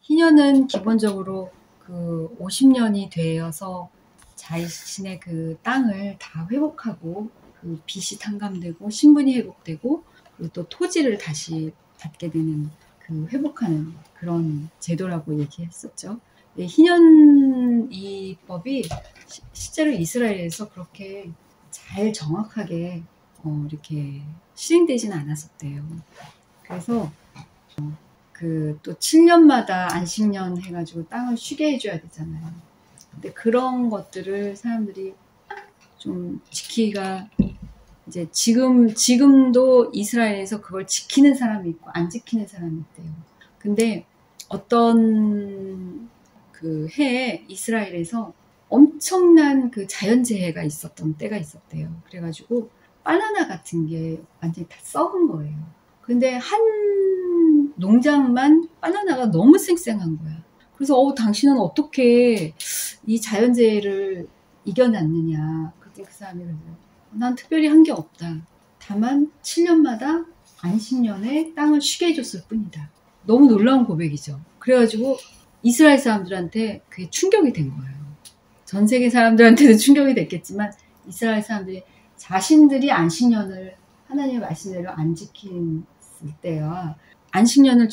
희년은 기본적으로 그 50년이 되어서 자신의 그 땅을 다 회복하고 그 빚이 탕감되고 신분이 회복되고 그리고 또 토지를 다시 받게 되는 그 회복하는 그런 제도라고 얘기했었죠. 희년 이법이 실제로 이스라엘에서 그렇게 잘 정확하게 이렇게 시행되지는 않았었대요. 그래서 그 또 7년마다 안식년 해가지고 땅을 쉬게 해줘야 되잖아요. 근데 그런 것들을 사람들이 좀 지키기가 이제 지금도 이스라엘에서 그걸 지키는 사람이 있고 안 지키는 사람이 있대요. 근데 어떤 그 해에 이스라엘에서 엄청난 그 자연재해가 있었던 때가 있었대요. 그래가지고 바나나 같은 게 완전히 다 썩은 거예요. 근데 한 농장만 바나나가 너무 쌩쌩한 거야. 그래서 당신은 어떻게 이 자연재해를 이겨냈느냐. 그때 그 사람이 그러더라고요. 난 특별히 한 게 없다. 다만 7년마다 안식년에 땅을 쉬게 해줬을 뿐이다. 너무 놀라운 고백이죠. 그래가지고 이스라엘 사람들한테 그게 충격이 된 거예요. 전 세계 사람들한테도 충격이 됐겠지만 이스라엘 사람들이 자신들이 안식년을 하나님의 말씀대로 안 지켰을 때야 안식년을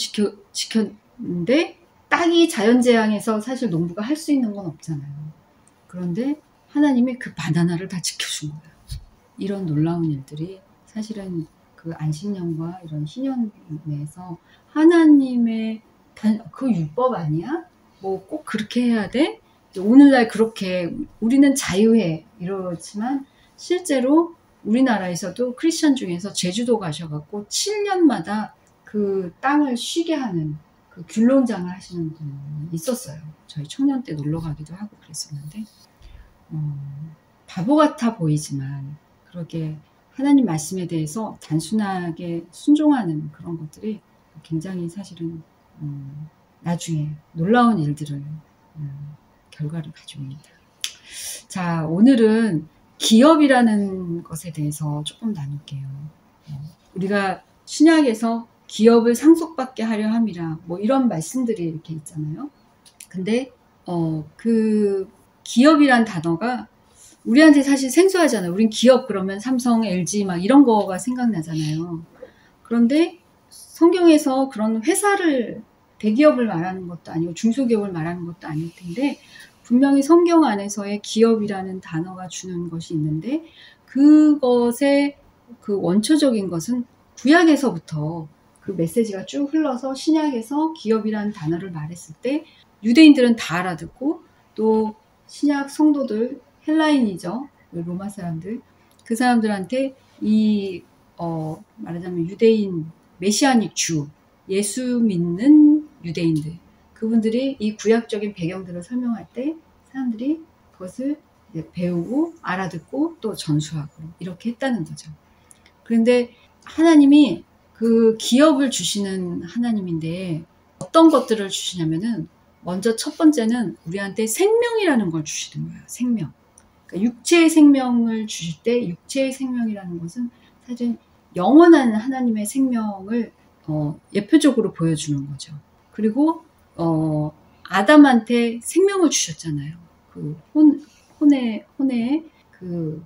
지켰는데 땅이 자연재앙에서 사실 농부가 할 수 있는 건 없잖아요. 그런데 하나님이 그 바나나를 다 지켜준 거예요. 이런 놀라운 일들이 사실은 그 안식년과 이런 희년에서 하나님의 그 율법 아니야? 뭐 꼭 그렇게 해야 돼? 오늘날 그렇게 우리는 자유해 이러지만 실제로 우리나라에서도 크리스천 중에서 제주도 가셔갖고 7년마다 그 땅을 쉬게 하는 그 귤농장을 하시는 분이 있었어요. 저희 청년 때 놀러 가기도 하고 그랬었는데 바보 같아 보이지만 그렇게 하나님 말씀에 대해서 단순하게 순종하는 그런 것들이 굉장히 사실은 나중에 놀라운 일들을 결과를 가져옵니다. 자, 오늘은 기업이라는 것에 대해서 조금 나눌게요. 우리가 신약에서 기업을 상속받게 하려 함이라 뭐 이런 말씀들이 이렇게 있잖아요. 근데 그 기업이란 단어가 우리한테 사실 생소하잖아요. 우린 기업 그러면 삼성, LG 막 이런 거가 생각나잖아요. 그런데 성경에서 그런 회사를 대기업을 말하는 것도 아니고 중소기업을 말하는 것도 아닐 텐데 분명히 성경 안에서의 기업이라는 단어가 주는 것이 있는데 그것의 그 원초적인 것은 구약에서부터 그 메시지가 쭉 흘러서 신약에서 기업이라는 단어를 말했을 때 유대인들은 다 알아듣고 또 신약 성도들 헬라인이죠. 로마 사람들. 그 사람들한테 이 말하자면 유대인 메시아닉 주 예수 믿는 유대인들 그분들이 이 구약적인 배경들을 설명할 때 사람들이 그것을 이제 배우고 알아듣고 또 전수하고 이렇게 했다는 거죠. 그런데 하나님이 그 기업을 주시는 하나님인데 어떤 것들을 주시냐면은 먼저 첫 번째는 우리한테 생명이라는 걸 주시는 거예요. 생명. 그러니까 육체의 생명을 주실 때 육체의 생명이라는 것은 사실 영원한 하나님의 생명을 예표적으로 보여주는 거죠. 그리고 아담한테 생명을 주셨잖아요. 그 혼에 그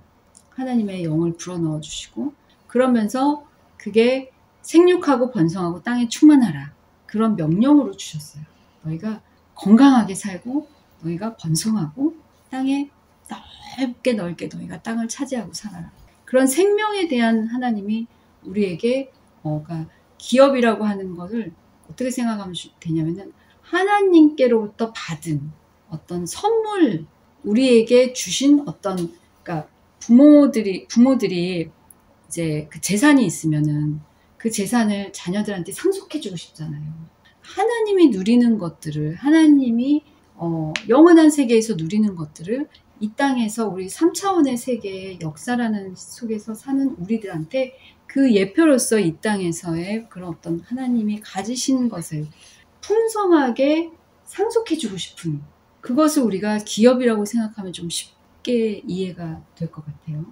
하나님의 영을 불어넣어 주시고 그러면서 그게 생육하고 번성하고 땅에 충만하라. 그런 명령으로 주셨어요. 너희가 건강하게 살고 너희가 번성하고 땅에 넓게 너희가 땅을 차지하고 살아라. 그런 생명에 대한 하나님이 우리에게 그러니까 기업이라고 하는 것을 어떻게 생각하면 되냐면은 하나님께로부터 받은 어떤 선물 우리에게 주신 어떤 그러니까 부모들이 이제 그 재산이 있으면은 그 재산을 자녀들한테 상속해주고 싶잖아요. 하나님이 누리는 것들을 하나님이 영원한 세계에서 누리는 것들을 이 땅에서 우리 3차원의 세계의 역사라는 속에서 사는 우리들한테 그 예표로서 이 땅에서의 그런 어떤 하나님이 가지신 것을 풍성하게 상속해주고 싶은 그것을 우리가 기업이라고 생각하면 좀 쉽게 이해가 될 것 같아요.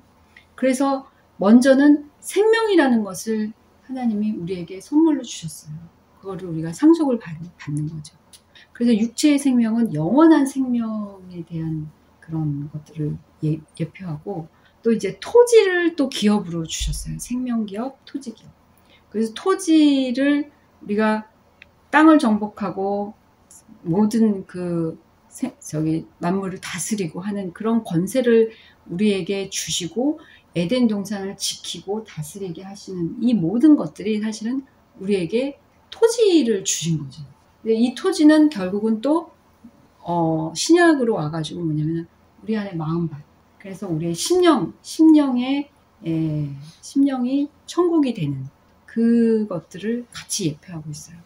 그래서 먼저는 생명이라는 것을 하나님이 우리에게 선물로 주셨어요. 그거를 우리가 상속을 받는 거죠. 그래서 육체의 생명은 영원한 생명에 대한 그런 것들을 예표하고, 또 이제 토지를 또 기업으로 주셨어요. 생명기업, 토지기업. 그래서 토지를 우리가 땅을 정복하고 모든 만물을 다스리고 하는 그런 권세를 우리에게 주시고, 에덴 동산을 지키고 다스리게 하시는 이 모든 것들이 사실은 우리에게 토지를 주신 거죠. 근데 이 토지는 결국은 또 신약으로 와가지고 뭐냐면 우리 안에 마음밭. 그래서 우리의 심령이 천국이 되는 그것들을 같이 예표하고 있어요.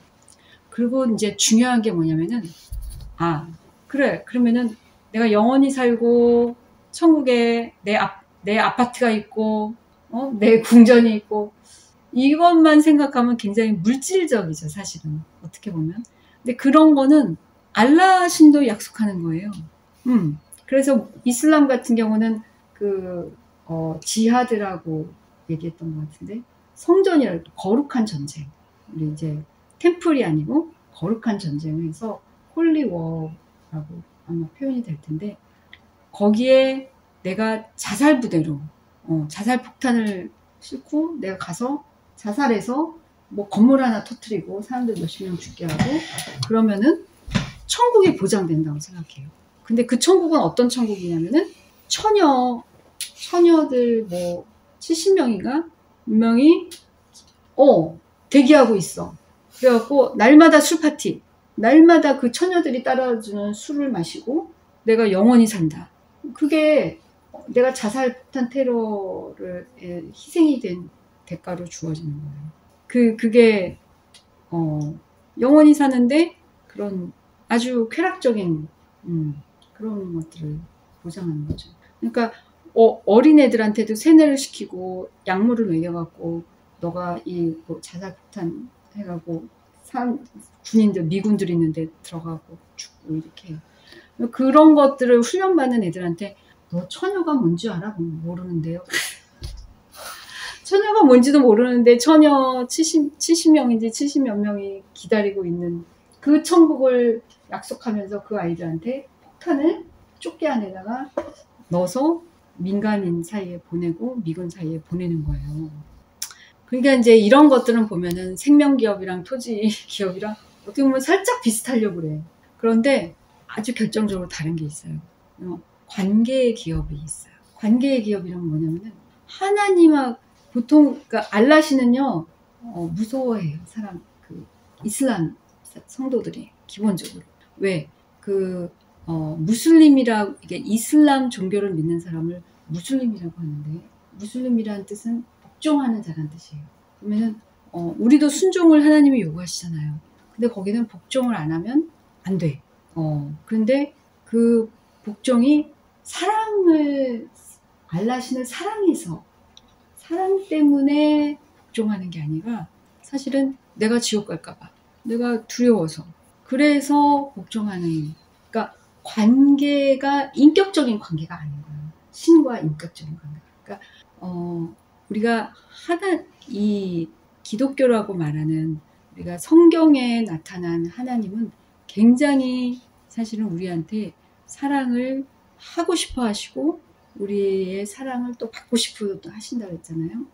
그리고 이제 중요한 게 뭐냐면은, 그래, 그러면은 내가 영원히 살고 천국에 내 아파트가 있고 내 궁전이 있고, 이것만 생각하면 굉장히 물질적이죠, 사실은. 어떻게 보면. 근데 그런 거는 알라 신도 약속하는 거예요. 그래서 이슬람 같은 경우는 지하드라고 얘기했던 것 같은데, 성전이라고, 거룩한 전쟁. 우리 이제 템플이 아니고 거룩한 전쟁에서 홀리워라고 아마 표현이 될 텐데, 거기에 내가 자살부대로 자살폭탄을 싣고 내가 가서 자살해서 뭐 건물 하나 터뜨리고 사람들 몇십 명 죽게 하고 그러면은 천국이 보장된다고 생각해요. 근데 그 천국은 어떤 천국이냐면은 처녀들 뭐 70명인가 분명히 대기하고 있어. 그래갖고 날마다 술 파티, 날마다 그 처녀들이 따라주는 술을 마시고 내가 영원히 산다. 그게 내가 자살폭탄 테러를 희생이 된 대가로 주어지는 거예요. 그게 영원히 사는데 그런 아주 쾌락적인 그런 것들을 보장하는 거죠. 그러니까 어린애들한테도 세뇌를 시키고 약물을 먹여갖고 너가 뭐 자살폭탄 해가고 미군들 있는데 들어가고 죽고 이렇게, 그런 것들을 훈련받는 애들한테 너 처녀가 뭔지 알아? 모르는데요. 처녀가 뭔지도 모르는데 처녀 70명인지 70몇 명이 기다리고 있는 그 천국을 약속하면서 그 아이들한테 폭탄을 쫓기 안에다가 넣어서 민간인 사이에 보내고 미군 사이에 보내는 거예요. 그러니까 이제 이런 것들은 보면은 생명기업이랑 토지기업이랑 어떻게 보면 살짝 비슷하려고 그래. 그런데 아주 결정적으로 다른 게 있어요. 관계의 기업이 있어요. 관계의 기업이란 뭐냐면은 하나님하고 보통 그러니까 알라시는요 무서워해요. 이슬람 성도들이 기본적으로. 왜? 이게 이슬람 종교를 믿는 사람을 무슬림이라고 하는데, 무슬림이라는 뜻은 복종하는 자란 뜻이에요. 그러면은 우리도 순종을 하나님이 요구하시잖아요. 근데 거기는 복종을 안 하면 안 돼. 그런데 그 복종이 알라시는 사랑해서, 사랑 때문에 복종하는 게 아니라 사실은 내가 지옥 갈까봐, 내가 두려워서, 그래서 복종하는, 그러니까 관계가 인격적인 관계가 아닌 거예요. 신과 인격적인 관계. 그러니까 우리가 이 기독교라고 말하는, 우리가 성경에 나타난 하나님은 굉장히 사실은 우리한테 사랑을 하고 싶어 하시고 우리의 사랑을 또 받고 싶어 하신다고 했잖아요.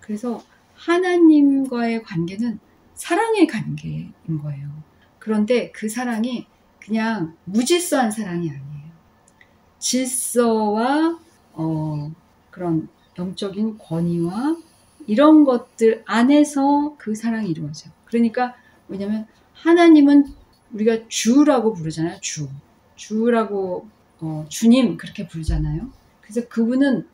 그래서 하나님과의 관계는 사랑의 관계인 거예요. 그런데 그 사랑이 그냥 무질서한 사랑이 아니에요. 질서와 그런 영적인 권위와 이런 것들 안에서 그 사랑이 이루어져요. 그러니까 뭐냐면 하나님은 우리가 주라고 부르잖아요. 주라고 주님 그렇게 부르잖아요. 그래서 그분은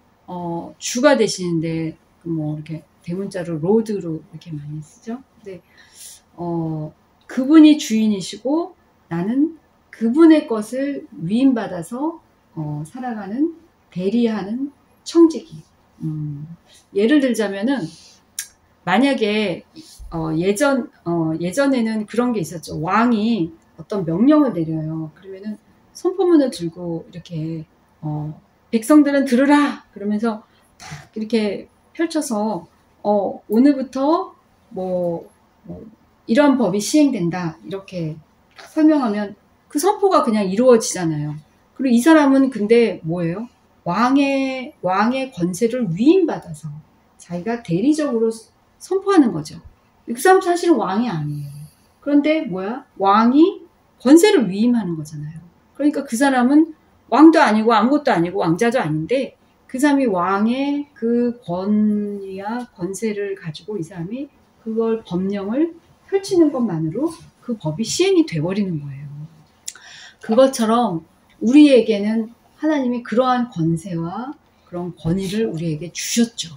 주가 되시는데 뭐 이렇게 대문자로 로드로 이렇게 많이 쓰죠. 근데 그분이 주인이시고 나는 그분의 것을 위임받아서 살아가는, 대리하는 청지기. 예를 들자면은 만약에 예전에는 그런 게 있었죠. 왕이 어떤 명령을 내려요. 그러면은 선포문을 들고 이렇게 백성들은 들으라 그러면서 딱 이렇게 펼쳐서 오늘부터 뭐 이런 법이 시행된다 이렇게 설명하면 그 선포가 그냥 이루어지잖아요. 그리고 이 사람은 근데 뭐예요? 왕의 권세를 위임받아서 자기가 대리적으로 선포하는 거죠. 그 사람 사실은 왕이 아니에요. 그런데 뭐야? 왕이 권세를 위임하는 거잖아요. 그러니까 그 사람은 왕도 아니고 아무것도 아니고 왕자도 아닌데 그 사람이 왕의 그 권위와 권세를 가지고 이 사람이 그걸 법령을 펼치는 것만으로 그 법이 시행이 돼버리는 거예요. 그것처럼 우리에게는 하나님이 그러한 권세와 그런 권위를 우리에게 주셨죠.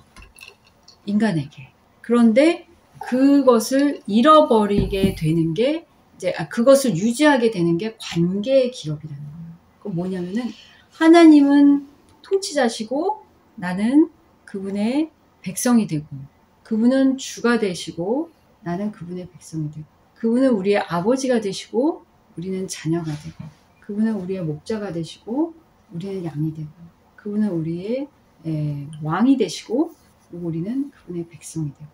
인간에게. 그런데 그것을 잃어버리게 되는 게 이제 그것을 유지하게 되는 게 관계의 기업이라는 거예요. 그 뭐냐면은 하나님은 통치자시고 나는 그분의 백성이 되고 그분은 주가 되시고 나는 그분의 백성이 되고 그분은 우리의 아버지가 되시고 우리는 자녀가 되고 그분은 우리의 목자가 되시고 우리는 양이 되고 그분은 우리의 왕이 되시고 우리는 그분의 백성이 되고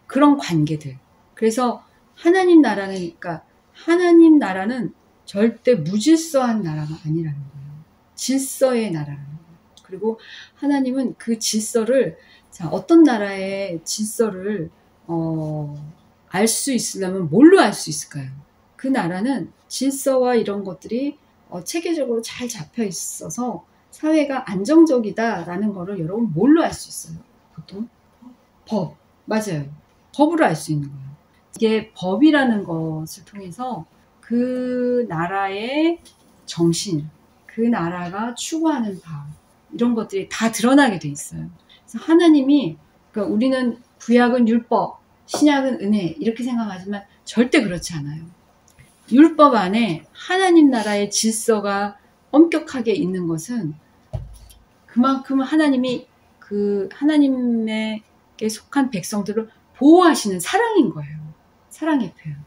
그런 관계들. 그래서 하나님 나라는 그러니까 하나님 나라는 절대 무질서한 나라가 아니라는 거예요. 질서의 나라라는 거예요. 그리고 하나님은 그 질서를 자 어떤 나라의 질서를 알 수 있으려면 뭘로 알 수 있을까요? 그 나라는 질서와 이런 것들이 체계적으로 잘 잡혀 있어서 사회가 안정적이다라는 거를 여러분 뭘로 알 수 있어요? 보통 법. 맞아요. 법으로 알 수 있는 거예요. 이게 법이라는 것을 통해서 그 나라의 정신, 그 나라가 추구하는 바 이런 것들이 다 드러나게 돼 있어요. 그래서 하나님이 그러니까 우리는 구약은 율법, 신약은 은혜 이렇게 생각하지만 절대 그렇지 않아요. 율법 안에 하나님 나라의 질서가 엄격하게 있는 것은 그만큼 하나님이 그 하나님에게 속한 백성들을 보호하시는 사랑인 거예요. 사랑의 표현.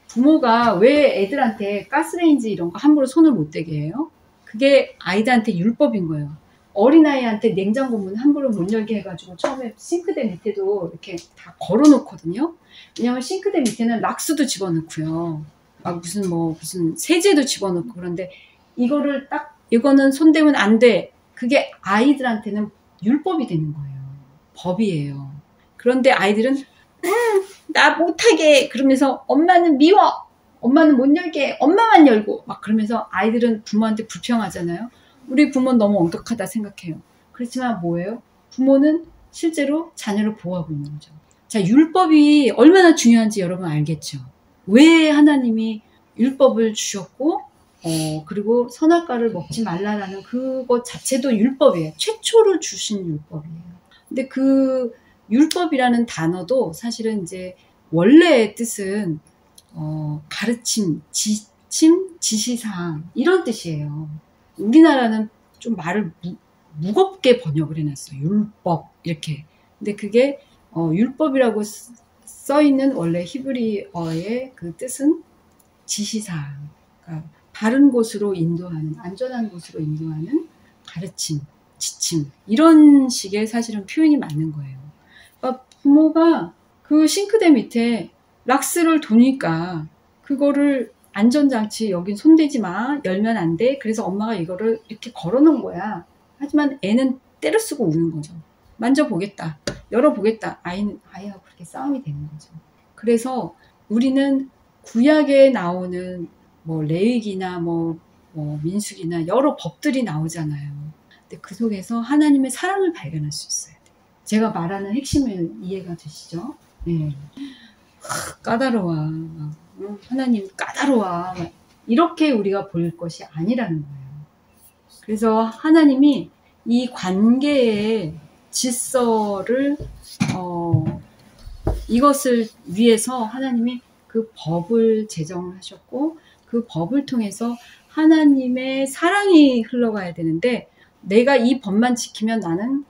부모가 왜 애들한테 가스레인지 이런 거 함부로 손을 못 대게 해요? 그게 아이들한테 율법인 거예요. 어린아이한테 냉장고 문 함부로 못 열게 해가지고 처음에 싱크대 밑에도 이렇게 다 걸어놓거든요. 왜냐면 싱크대 밑에는 락스도 집어넣고요. 막 무슨 세제도 집어넣고 그런데 이거를 딱 이거는 손대면 안 돼. 그게 아이들한테는 율법이 되는 거예요. 법이에요. 그런데 아이들은 나 못하게 그러면서 엄마는 미워. 엄마는 못 열게. 엄마만 열고 막 그러면서 아이들은 부모한테 불평하잖아요. 우리 부모는 너무 엄격하다 생각해요. 그렇지만 뭐예요? 부모는 실제로 자녀를 보호하고 있는 거죠. 자, 율법이 얼마나 중요한지 여러분 알겠죠? 왜 하나님이 율법을 주셨고 그리고 선악과를 먹지 말라라는 그것 자체도 율법이에요. 최초로 주신 율법이에요. 근데 그 율법이라는 단어도 사실은 이제 원래의 뜻은 가르침, 지침, 지시사항 이런 뜻이에요. 우리나라는 좀 말을 무겁게 번역을 해놨어요. 율법 이렇게. 근데 그게 율법이라고 써있는 원래 히브리어의 그 뜻은 지시사항. 그러니까 바른 곳으로 인도하는, 안전한 곳으로 인도하는 가르침, 지침 이런 식의 사실은 표현이 맞는 거예요. 그러니까 부모가 그 싱크대 밑에 락스를 두니까 그거를 안전장치 여긴 손대지 마 열면 안 돼 그래서 엄마가 이거를 이렇게 걸어놓은 거야. 하지만 애는 때려 쓰고 우는 거죠. 만져보겠다 열어보겠다 아이하고 그렇게 싸움이 되는 거죠. 그래서 우리는 구약에 나오는 뭐 레위기나 뭐 민수기나 여러 법들이 나오잖아요. 근데 그 속에서 하나님의 사랑을 발견할 수 있어야 돼요. 제가 말하는 핵심을 이해가 되시죠? 네. 까다로워. 하나님 까다로워. 이렇게 우리가 볼 것이 아니라는 거예요. 그래서 하나님이 이 관계의 질서를 이것을 위해서 하나님이 그 법을 제정하셨고 그 법을 통해서 하나님의 사랑이 흘러가야 되는데 내가 이 법만 지키면 나는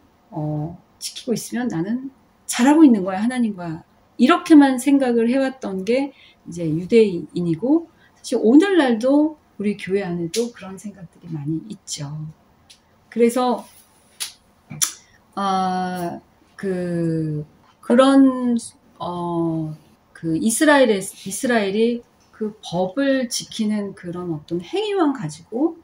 지키고 있으면 나는 잘하고 있는 거야 하나님과 이렇게만 생각을 해왔던 게 이제 유대인이고 사실 오늘날도 우리 교회 안에도 그런 생각들이 많이 있죠. 그래서 그런 그 이스라엘이 그 그 법을 지키는 그런 어떤 행위만 가지고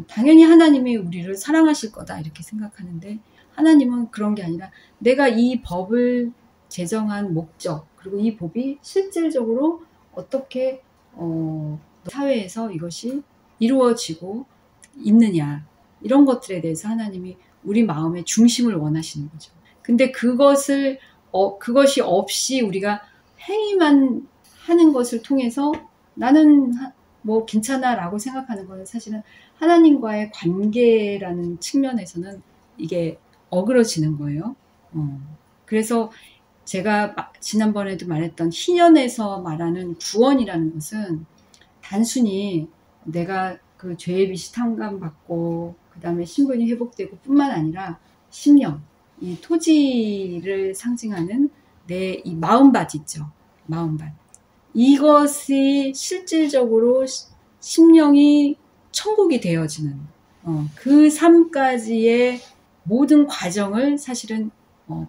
당연히 하나님이 우리를 사랑하실 거다 이렇게 생각하는데, 하나님은 그런 게 아니라 내가 이 법을 제정한 목적, 그리고 이 법이 실질적으로 어떻게 사회에서 이것이 이루어지고 있느냐, 이런 것들에 대해서 하나님이 우리 마음의 중심을 원하시는 거죠. 근데 그것이 없이 우리가 행위만 하는 것을 통해서 나는 뭐 괜찮아 라고 생각하는 것은 사실은 하나님과의 관계라는 측면에서는 이게 어그러지는 거예요. 그래서 제가 지난번에도 말했던 희년에서 말하는 구원이라는 것은 단순히 내가 그 죄의 빚이 탕감받고 그 다음에 신분이 회복되고 뿐만 아니라 심령, 이 토지를 상징하는 내 이 마음밭 있죠. 마음밭. 이것이 실질적으로 심령이 천국이 되어지는 그 삶까지의 모든 과정을 사실은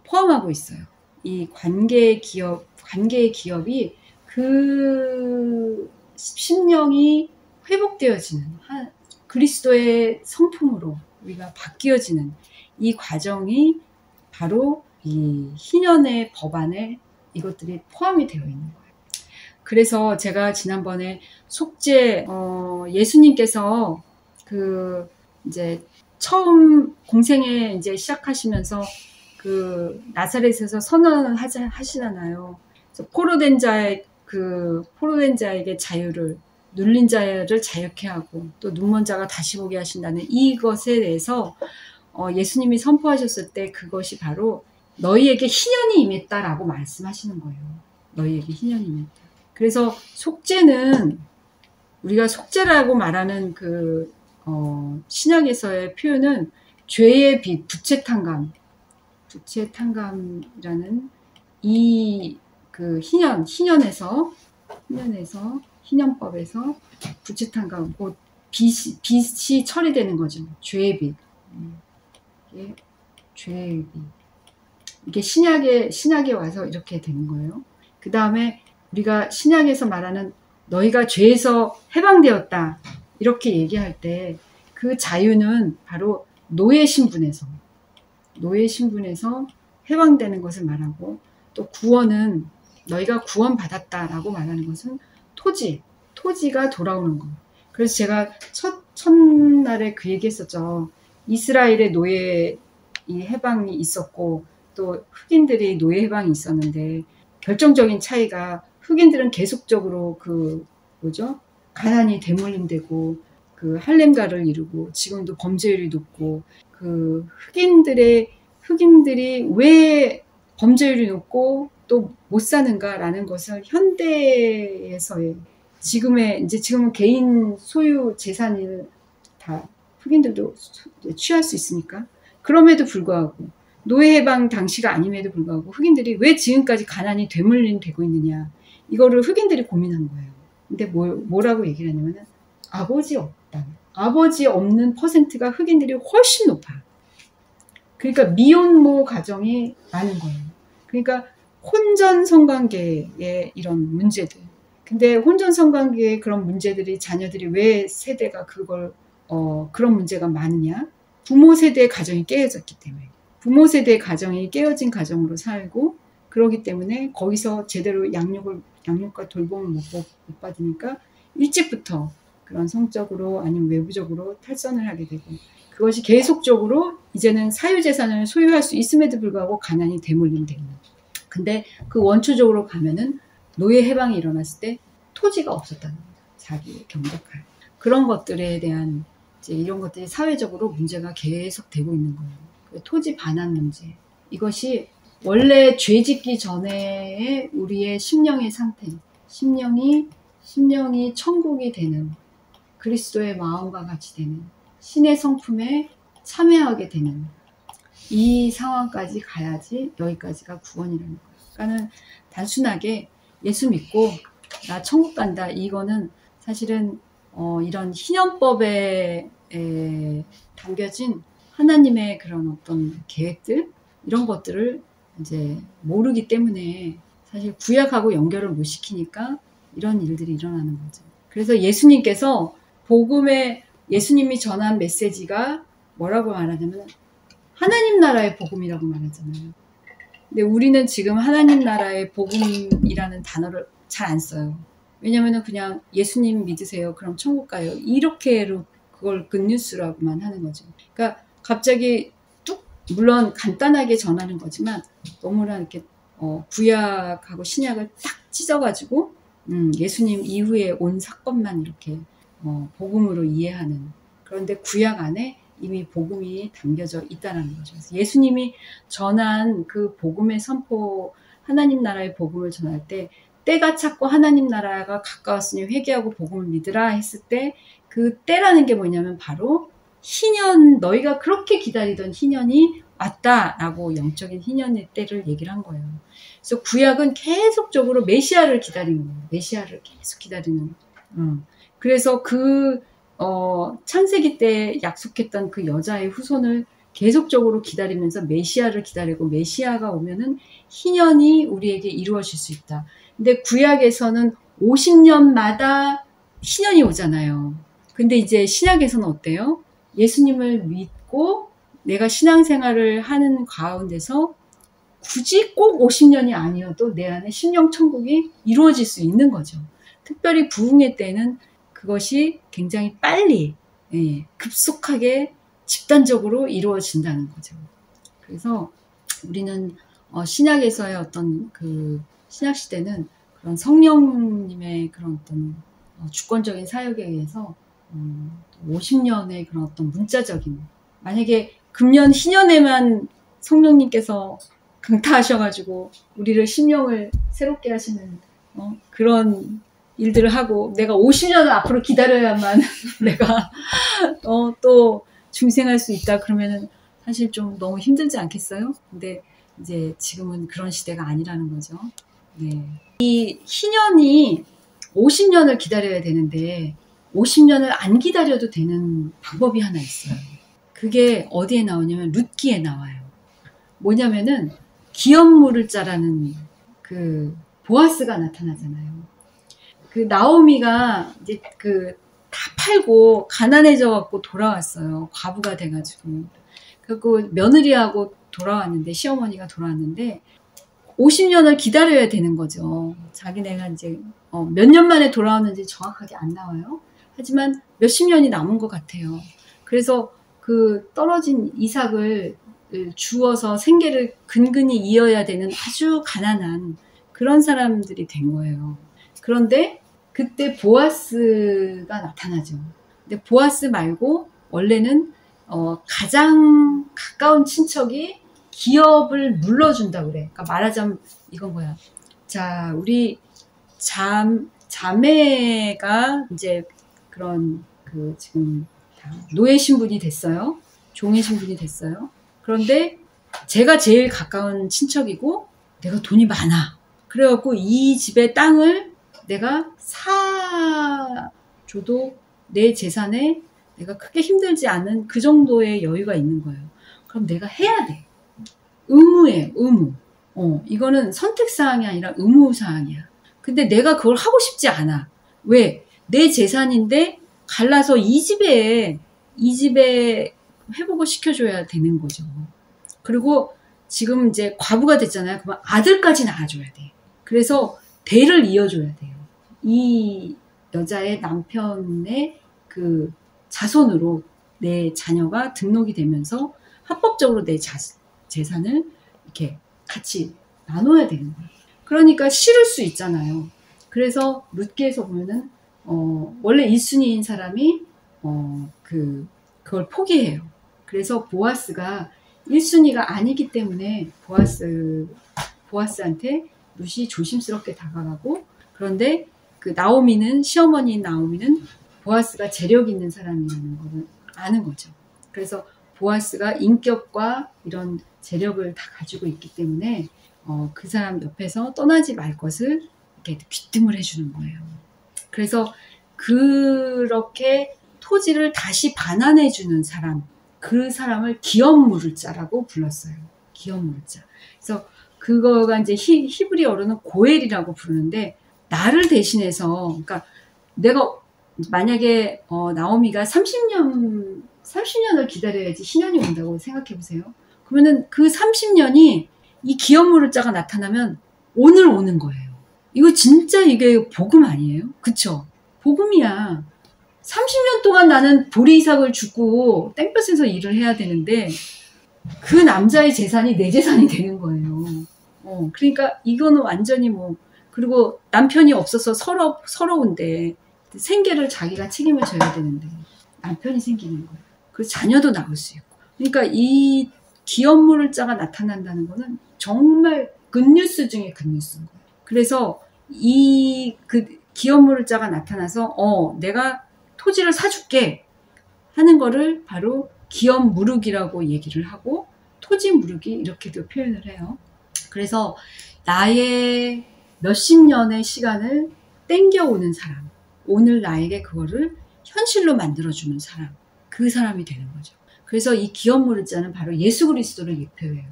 포함하고 있어요. 이 관계의 기업이 그 심령이 회복되어지는 그리스도의 성품으로 우리가 바뀌어지는 이 과정이 바로 이 희년의 법안에 이것들이 포함이 되어 있는 거예요. 그래서 제가 지난번에 속죄 예수님께서 그 이제 처음 공생에 이제 시작하시면서 그 나사렛에서 선언을 하시잖아요. 포로된 자에게 자유를, 눌린 자를 자유케 하고 또 눈먼 자가 다시 보게 하신다는 이것에 대해서 예수님이 선포하셨을 때 그것이 바로 너희에게 희년이 임했다라고 말씀하시는 거예요. 너희에게 희년이 임했다. 그래서 속죄는 우리가 속죄라고 말하는 그 신약에서의 표현은 죄의 빚, 부채탕감이라는 이 그 희년법에서 부채탕감, 곧 빚이 처리되는 거죠. 죄의 빚. 이게 죄의 빚. 이게 신약에 와서 이렇게 되는 거예요. 그 다음에 우리가 신약에서 말하는 너희가 죄에서 해방되었다 이렇게 얘기할 때 그 자유는 바로 노예 신분에서 해방되는 것을 말하고, 또 구원은 너희가 구원받았다라고 말하는 것은 토지가 돌아오는 것. 그래서 제가 첫날에 그 얘기했었죠. 이스라엘의 노예 이 해방이 있었고 또 흑인들이 노예 해방이 있었는데 결정적인 차이가, 흑인들은 계속적으로 가난이 대물림되고 그 할렘가를 이루고 지금도 범죄율이 높고, 그 흑인들이 왜 범죄율이 높고 또 못 사는가라는 것을 현대에서의 지금은 개인 소유 재산을 다 흑인들도 취할 수 있으니까, 그럼에도 불구하고 노예 해방 당시가 아님에도 불구하고 흑인들이 왜 지금까지 가난이 되물림되고 있느냐, 이거를 흑인들이 고민한 거예요. 근데 뭐라고 얘기를 하냐면은 아버지 없는 퍼센트가 흑인들이 훨씬 높아. 그러니까 미혼모 가정이 많은 거예요. 그러니까 혼전 성관계의 이런 문제들. 근데 혼전 성관계의 그런 문제들이, 자녀들이 왜 세대가 그런 문제가 많으냐? 부모 세대의 가정이 깨어졌기 때문에. 부모 세대의 가정이 깨어진 가정으로 살고, 그러기 때문에 거기서 제대로 양육과 돌봄을 못 받으니까 일찍부터 그런 성적으로 아니면 외부적으로 탈선을 하게 되고, 그것이 계속적으로 이제는 사유재산을 소유할 수 있음에도 불구하고 가난이 대물림되는. 근데 그 원초적으로 가면은 노예 해방이 일어났을 때 토지가 없었다는 거죠. 자기의 경작할. 그런 것들에 대한 이제 이런 것들이 사회적으로 문제가 계속 되고 있는 거예요. 그 토지 반환 문제. 이것이 원래 죄 짓기 전에 우리의 심령의 상태, 심령이 천국이 되는, 그리스도의 마음과 같이 되는, 신의 성품에 참여하게 되는 이 상황까지 가야지 여기까지가 구원이라는 거예요. 그러니까는 단순하게 예수 믿고 나 천국 간다, 이거는 사실은 이런 희년법에 담겨진 하나님의 그런 어떤 계획들, 이런 것들을 이제 모르기 때문에 사실 구약하고 연결을 못 시키니까 이런 일들이 일어나는 거죠. 그래서 예수님께서 예수님이 전한 메시지가 뭐라고 말하냐면 하나님 나라의 복음이라고 말하잖아요. 근데 우리는 지금 하나님 나라의 복음이라는 단어를 잘 안 써요. 왜냐면은 그냥 예수님 믿으세요. 그럼 천국 가요. 이렇게로 그걸 굿뉴스라고만 하는 거죠. 그러니까 갑자기 물론 간단하게 전하는 거지만 너무나 이렇게 구약하고 신약을 딱 찢어가지고 예수님 이후에 온 사건만 이렇게 복음으로 이해하는. 그런데 구약 안에 이미 복음이 담겨져 있다는 거죠. 그래서 예수님이 전한 그 복음의 선포, 하나님 나라의 복음을 전할 때 때가 찼고 하나님 나라가 가까웠으니 회개하고 복음을 믿으라 했을 때 그 때라는 게 뭐냐면 바로 희년, 너희가 그렇게 기다리던 희년이 왔다라고 영적인 희년의 때를 얘기를 한 거예요. 그래서 구약은 계속적으로 메시아를 기다리는 거예요. 메시아를 계속 기다리는 거예요. 그래서 창세기 때 약속했던 그 여자의 후손을 계속적으로 기다리면서 메시아를 기다리고 메시아가 오면은 희년이 우리에게 이루어질 수 있다. 근데 구약에서는 50년마다 희년이 오잖아요. 근데 이제 신약에서는 어때요? 예수님을 믿고 내가 신앙생활을 하는 가운데서 굳이 꼭 50년이 아니어도 내 안에 심령 천국이 이루어질 수 있는 거죠. 특별히 부흥의 때는 그것이 굉장히 빨리 급속하게 집단적으로 이루어진다는 거죠. 그래서 우리는 신약에서의 어떤 그 신약 시대는 그런 성령님의 그런 어떤 주권적인 사역에 의해서 50년의 그런 어떤 문자적인, 만약에 금년 희년에만 성령님께서 강타하셔가지고 우리를 심령을 새롭게 하시는 그런 일들을 하고 내가 50년을 앞으로 기다려야만 내가 또 중생할 수 있다 그러면은 사실 좀 너무 힘들지 않겠어요? 근데 이제 지금은 그런 시대가 아니라는 거죠. 네. 이 희년이 50년을 기다려야 되는데 50년을 안 기다려도 되는 방법이 하나 있어요. 그게 어디에 나오냐면 룻기에 나와요. 뭐냐면은 기업물을 짜라는 그 보아스가 나타나잖아요. 그 나오미가 이제 다 팔고 가난해져 갖고 돌아왔어요. 과부가 돼가지고. 그리고 며느리하고 돌아왔는데, 시어머니가 돌아왔는데 50년을 기다려야 되는 거죠. 자기네가 이제 몇 년 만에 돌아왔는지 정확하게 안 나와요. 하지만 몇십 년이 남은 것 같아요. 그래서 그 떨어진 이삭을 주어서 생계를 근근히 이어야 되는 아주 가난한 그런 사람들이 된 거예요. 그런데 그때 보아스가 나타나죠. 근데 보아스 말고 원래는 가장 가까운 친척이 기업을 물러준다 그래. 그러니까 말하자면 이건 뭐야? 자, 우리 자매가 이제 그런 지금 노예 신분이 됐어요. 종의 신분이 됐어요. 그런데 제가 제일 가까운 친척이고 내가 돈이 많아. 그래갖고 이 집의 땅을 내가 사줘도 내 재산에 내가 크게 힘들지 않은 그 정도의 여유가 있는 거예요. 그럼 내가 해야 돼. 의무예요, 의무. 이거는 선택사항이 아니라 의무사항이야. 근데 내가 그걸 하고 싶지 않아. 왜? 내 재산인데 갈라서 이 집에 회복을 시켜줘야 되는 거죠. 그리고 지금 이제 과부가 됐잖아요. 그러면 아들까지 낳아줘야 돼. 그래서 대를 이어줘야 돼요. 이 여자의 남편의 그 자손으로 내 자녀가 등록이 되면서 합법적으로 내 재산을 이렇게 같이 나눠야 되는 거예요. 그러니까 싫을 수 있잖아요. 그래서 룻기에서 보면은 원래 1순위인 사람이 그걸 포기해요. 그래서 보아스가 1순위가 아니기 때문에 보아스한테 룻이 조심스럽게 다가가고, 그런데 그 시어머니인 나오미는 보아스가 재력 있는 사람이라는 걸 아는 거죠. 그래서 보아스가 인격과 이런 재력을 다 가지고 있기 때문에 그 사람 옆에서 떠나지 말 것을 이렇게 귀뜸을 해주는 거예요. 그래서 그렇게 토지를 다시 반환해주는 사람, 그 사람을 기업무를자라고 불렀어요. 기업무를자. 그래서 그거가 이제 히브리어로는 고엘이라고 부르는데, 나를 대신해서, 그러니까 내가 만약에 나오미가 30년을 기다려야지 신년이 온다고 생각해 보세요. 그러면은 그 30년이 이 기업물을자가 나타나면 오늘 오는 거예요. 이거 진짜 이게 복음 아니에요? 그쵸? 복음이야. 30년 동안 나는 보리이삭을 주고 땡볕에서 일을 해야 되는데 그 남자의 재산이 내 재산이 되는 거예요. 그러니까 이거는 완전히 그리고 남편이 없어서 서러운데 생계를 자기가 책임을 져야 되는데 남편이 생기는 거예요. 그리고 자녀도 낳을 수 있고. 그러니까 이 기업물자가 나타난다는 거는 정말 굿뉴스 중에 굿뉴스인 거예요. 그래서 그 기업물자가 나타나서 내가 토지를 사줄게 하는 거를 바로 기업무룩이라고 얘기를 하고 토지무룩이 이렇게도 표현을 해요. 그래서 나의 몇십 년의 시간을 땡겨오는 사람, 오늘 나에게 그거를 현실로 만들어주는 사람, 그 사람이 되는 거죠. 그래서 이 기업무룩자는 바로 예수 그리스도를 예표해요.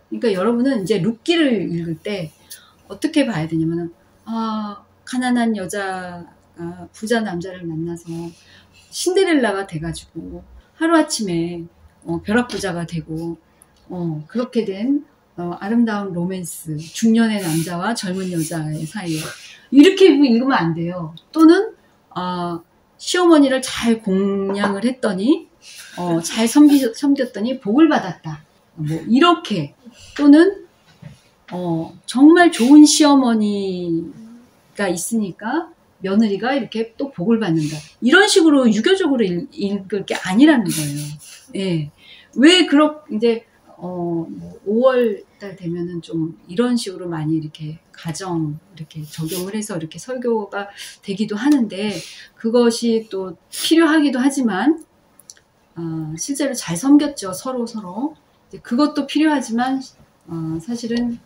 그러니까 여러분은 이제 룻기를 읽을 때 어떻게 봐야 되냐면 가난한 여자가 부자 남자를 만나서 신데렐라가 돼가지고 하루아침에 벼락부자가 되고 그렇게 된 아름다운 로맨스, 중년의 남자와 젊은 여자의 사이에 이렇게 읽으면 안 돼요. 또는 시어머니를 잘 공양을 했더니 잘 섬겼더니 복을 받았다. 이렇게. 또는 정말 좋은 시어머니가 있으니까 며느리가 이렇게 또 복을 받는다. 이런 식으로 유교적으로 읽을 게 아니라는 거예요. 예. 왜 이제 5월 달 되면은 좀 이런 식으로 많이 이렇게 이렇게 적용을 해서 이렇게 설교가 되기도 하는데 그것이 또 필요하기도 하지만 실제로 잘 섬겼죠. 서로. 그것도 필요하지만 사실은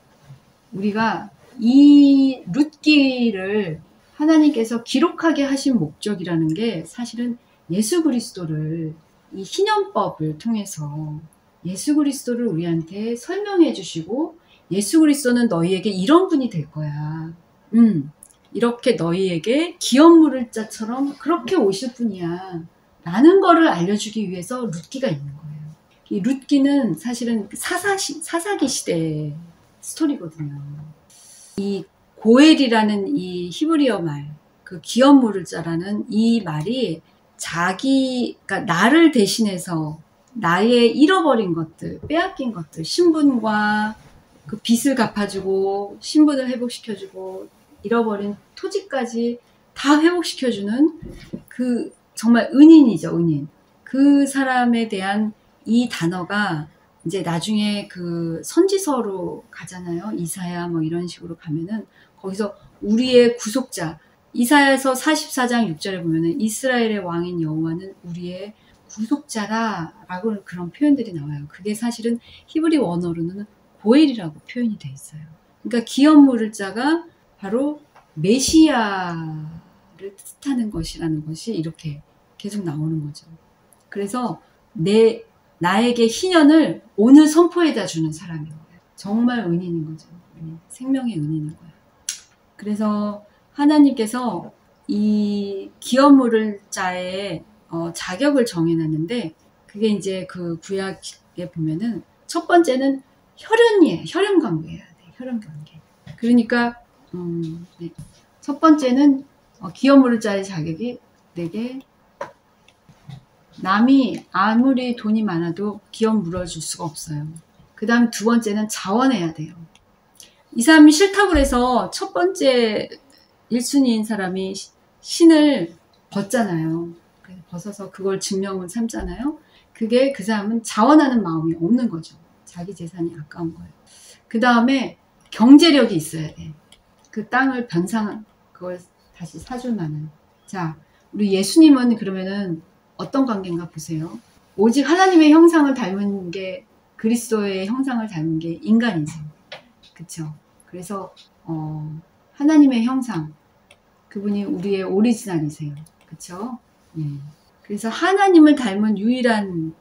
우리가 이 룻기를 하나님께서 기록하게 하신 목적이라는 게 사실은 예수 그리스도를 이 희년법을 통해서 예수 그리스도를 우리한테 설명해 주시고 예수 그리스도는 너희에게 이런 분이 될 거야. 이렇게 너희에게 기업물을 자처럼 그렇게 오실 분이야. 라는 거를 알려주기 위해서 룻기가 있는 거예요. 이 룻기는 사실은 사사기 시대의 스토리거든요. 이 고엘이라는 이 히브리어 말, 그 기업물을 자라는 이 말이 그러니까 나를 대신해서 나의 잃어버린 것들, 빼앗긴 것들, 신분과 그 빚을 갚아주고, 신분을 회복시켜주고, 잃어버린 토지까지 다 회복시켜주는 그 정말 은인이죠, 은인. 그 사람에 대한 이 단어가 이제 나중에 그 선지서로 가잖아요. 이사야 이런 식으로 가면은 거기서 우리의 구속자, 이사야서 44장 6절에 보면은 이스라엘의 왕인 여호와는 우리의 구속자라라고 그런 표현들이 나와요. 그게 사실은 히브리 원어로는 고엘이라고 표현이 돼 있어요. 그러니까 기업물을 자가 바로 메시아를 뜻하는 것이라는 것이 이렇게 계속 나오는 거죠. 그래서 나에게 희년을 오늘 선포해다 주는 사람인 거예요. 정말 은인인 거죠. 생명의 은인인 거예요. 그래서 하나님께서 이 기업물을 자의 자격을 정해놨는데 그게 이제 그 구약에 보면은 첫 번째는 혈연 관계해야 돼. 혈연 관계. 그러니까 네. 첫 번째는 기업물을 자의 자격이 내게 남이 아무리 돈이 많아도 기업 물어줄 수가 없어요. 그 다음 두 번째는 자원해야 돼요. 이 사람이 싫다고 해서 첫 번째 1순위인 사람이 신을 벗잖아요. 벗어서 그걸 증명을 삼잖아요. 그게 그 사람은 자원하는 마음이 없는 거죠. 자기 재산이 아까운 거예요. 그 다음에 경제력이 있어야 돼. 그 땅을 그걸 다시 사줄 만한. 자, 우리 예수님은 그러면은 어떤 관계인가 보세요. 오직 하나님의 형상을 닮은 게 그리스도의 형상을 닮은 게 인간이죠. 그쵸? 그래서 하나님의 형상 그분이 우리의 오리지널이세요. 그쵸? 예. 그래서 하나님을 닮은 유일한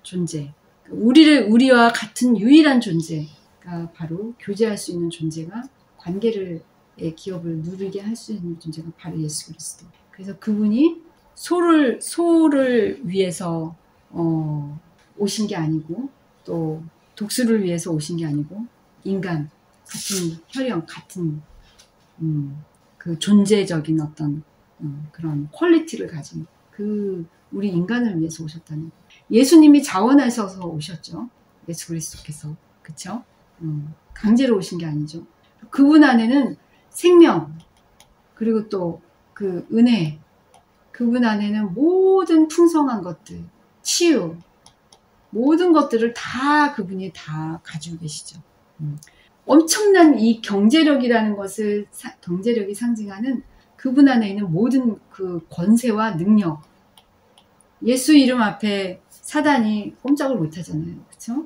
존재 우리와 같은 유일한 존재가 바로 교제할 수 있는 존재가 관계를 기업을 누리게 할 수 있는 존재가 바로 예수 그리스도. 그래서 그분이 소를 위해서 오신 게 아니고, 또 독수를 위해서 오신 게 아니고, 인간 같은 혈형 같은 그 존재적인 어떤 그런 퀄리티를 가진 우리 인간을 위해서 오셨다는. 예수님이 자원하셔서 오셨죠. 예수 그리스도께서. 그쵸? 강제로 오신 게 아니죠. 그분 안에는 생명, 그리고 또 그 은혜, 그분 안에는 모든 풍성한 것들, 치유, 모든 것들을 다 그분이 다 가지고 계시죠. 엄청난 이 경제력이라는 것을, 경제력이 상징하는 그분 안에 있는 모든 그 권세와 능력. 예수 이름 앞에 사단이 꼼짝을 못 하잖아요. 그쵸?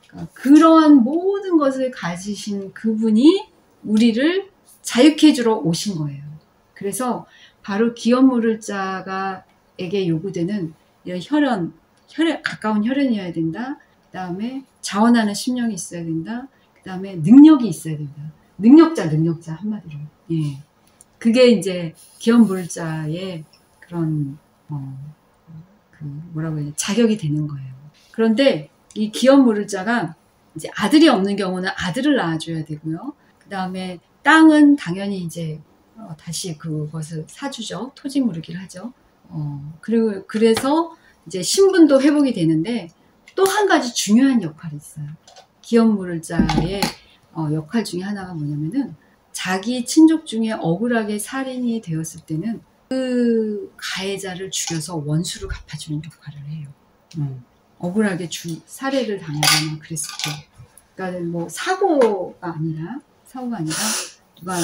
그러니까 그런 모든 것을 가지신 그분이 우리를 자유케 해주러 오신 거예요. 그래서 바로 기업 물을 자가에게 요구되는 이런 가까운 혈연이어야 된다. 그 다음에 자원하는 심령이 있어야 된다. 그 다음에 능력이 있어야 된다. 능력자 한마디로. 예. 그게 이제 기업 물을 자의 그런 뭐라고 해야 돼? 자격이 되는 거예요. 그런데 이 기업 물을 자가 이제 아들이 없는 경우는 아들을 낳아줘야 되고요. 그 다음에 땅은 당연히 이제 다시 그것을 사주죠. 토지 무르기를 하죠. 그리고 그래서 이제 신분도 회복이 되는데 또 한 가지 중요한 역할이 있어요. 기업 물을 자의 역할 중에 하나가 뭐냐면은 자기 친족 중에 억울하게 살인이 되었을 때는 그 가해자를 죽여서 원수를 갚아주는 역할을 해요. 억울하게 살해를 당하거나 그랬을 때. 그러니까 뭐 사고가 아니라 누가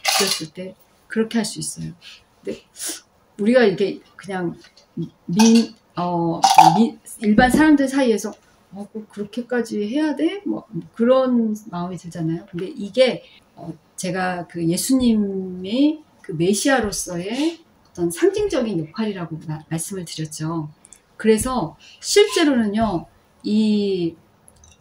죽였을 때 그렇게 할 수 있어요. 근데 우리가 이게 그냥 일반 사람들 사이에서 꼭 그렇게까지 해야 돼? 뭐 그런 마음이 들잖아요. 근데 이게 제가 그 예수님의 그 메시아로서의 어떤 상징적인 역할이라고 말씀을 드렸죠. 그래서 실제로는요, 이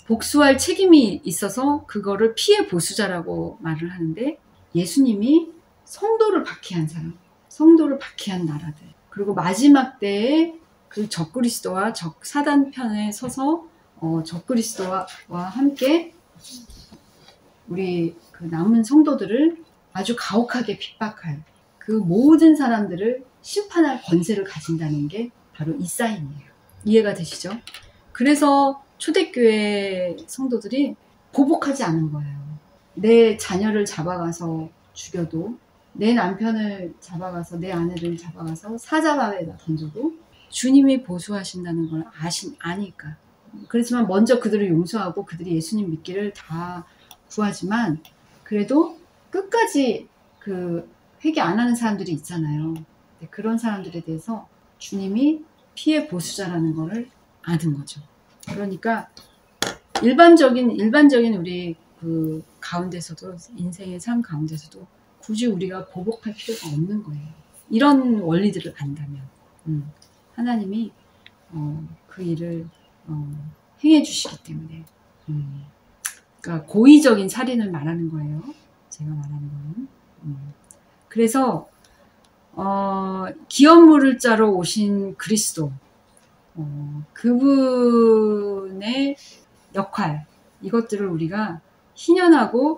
복수할 책임이 있어서 그거를 피해 보수자라고 말을 하는데, 예수님이 성도를 박해한 사람, 성도를 박해한 나라들, 그리고 마지막 때에 그 적그리스도와 사단 편에 서서 적그리스도와 함께 우리 그 남은 성도들을 아주 가혹하게 핍박할 그 모든 사람들을 심판할 권세를 가진다는 게 바로 이 사인이에요. 이해가 되시죠? 그래서 초대교회 성도들이 보복하지 않은 거예요. 내 자녀를 잡아가서 죽여도, 내 남편을 잡아가서, 내 아내를 잡아가서 사자바위에다 던져도 주님이 보수하신다는 걸 아니까. 그렇지만 먼저 그들을 용서하고 그들이 예수님 믿기를 다 구하지만, 그래도 끝까지 그 회개 안 하는 사람들이 있잖아요. 그런 사람들에 대해서 주님이 피해 보수자라는 거를 아는 거죠. 그러니까 일반적인 우리 그 가운데서도, 인생의 삶 가운데서도 굳이 우리가 보복할 필요가 없는 거예요. 이런 원리들을 안다면 하나님이 그 일을 행해 주시기 때문에. 그러니까 고의적인 살인을 말하는 거예요. 제가 말하는 거는. 그래서 기업 물을 자로 오신 그리스도, 그분의 역할, 이것들을 우리가 희년하고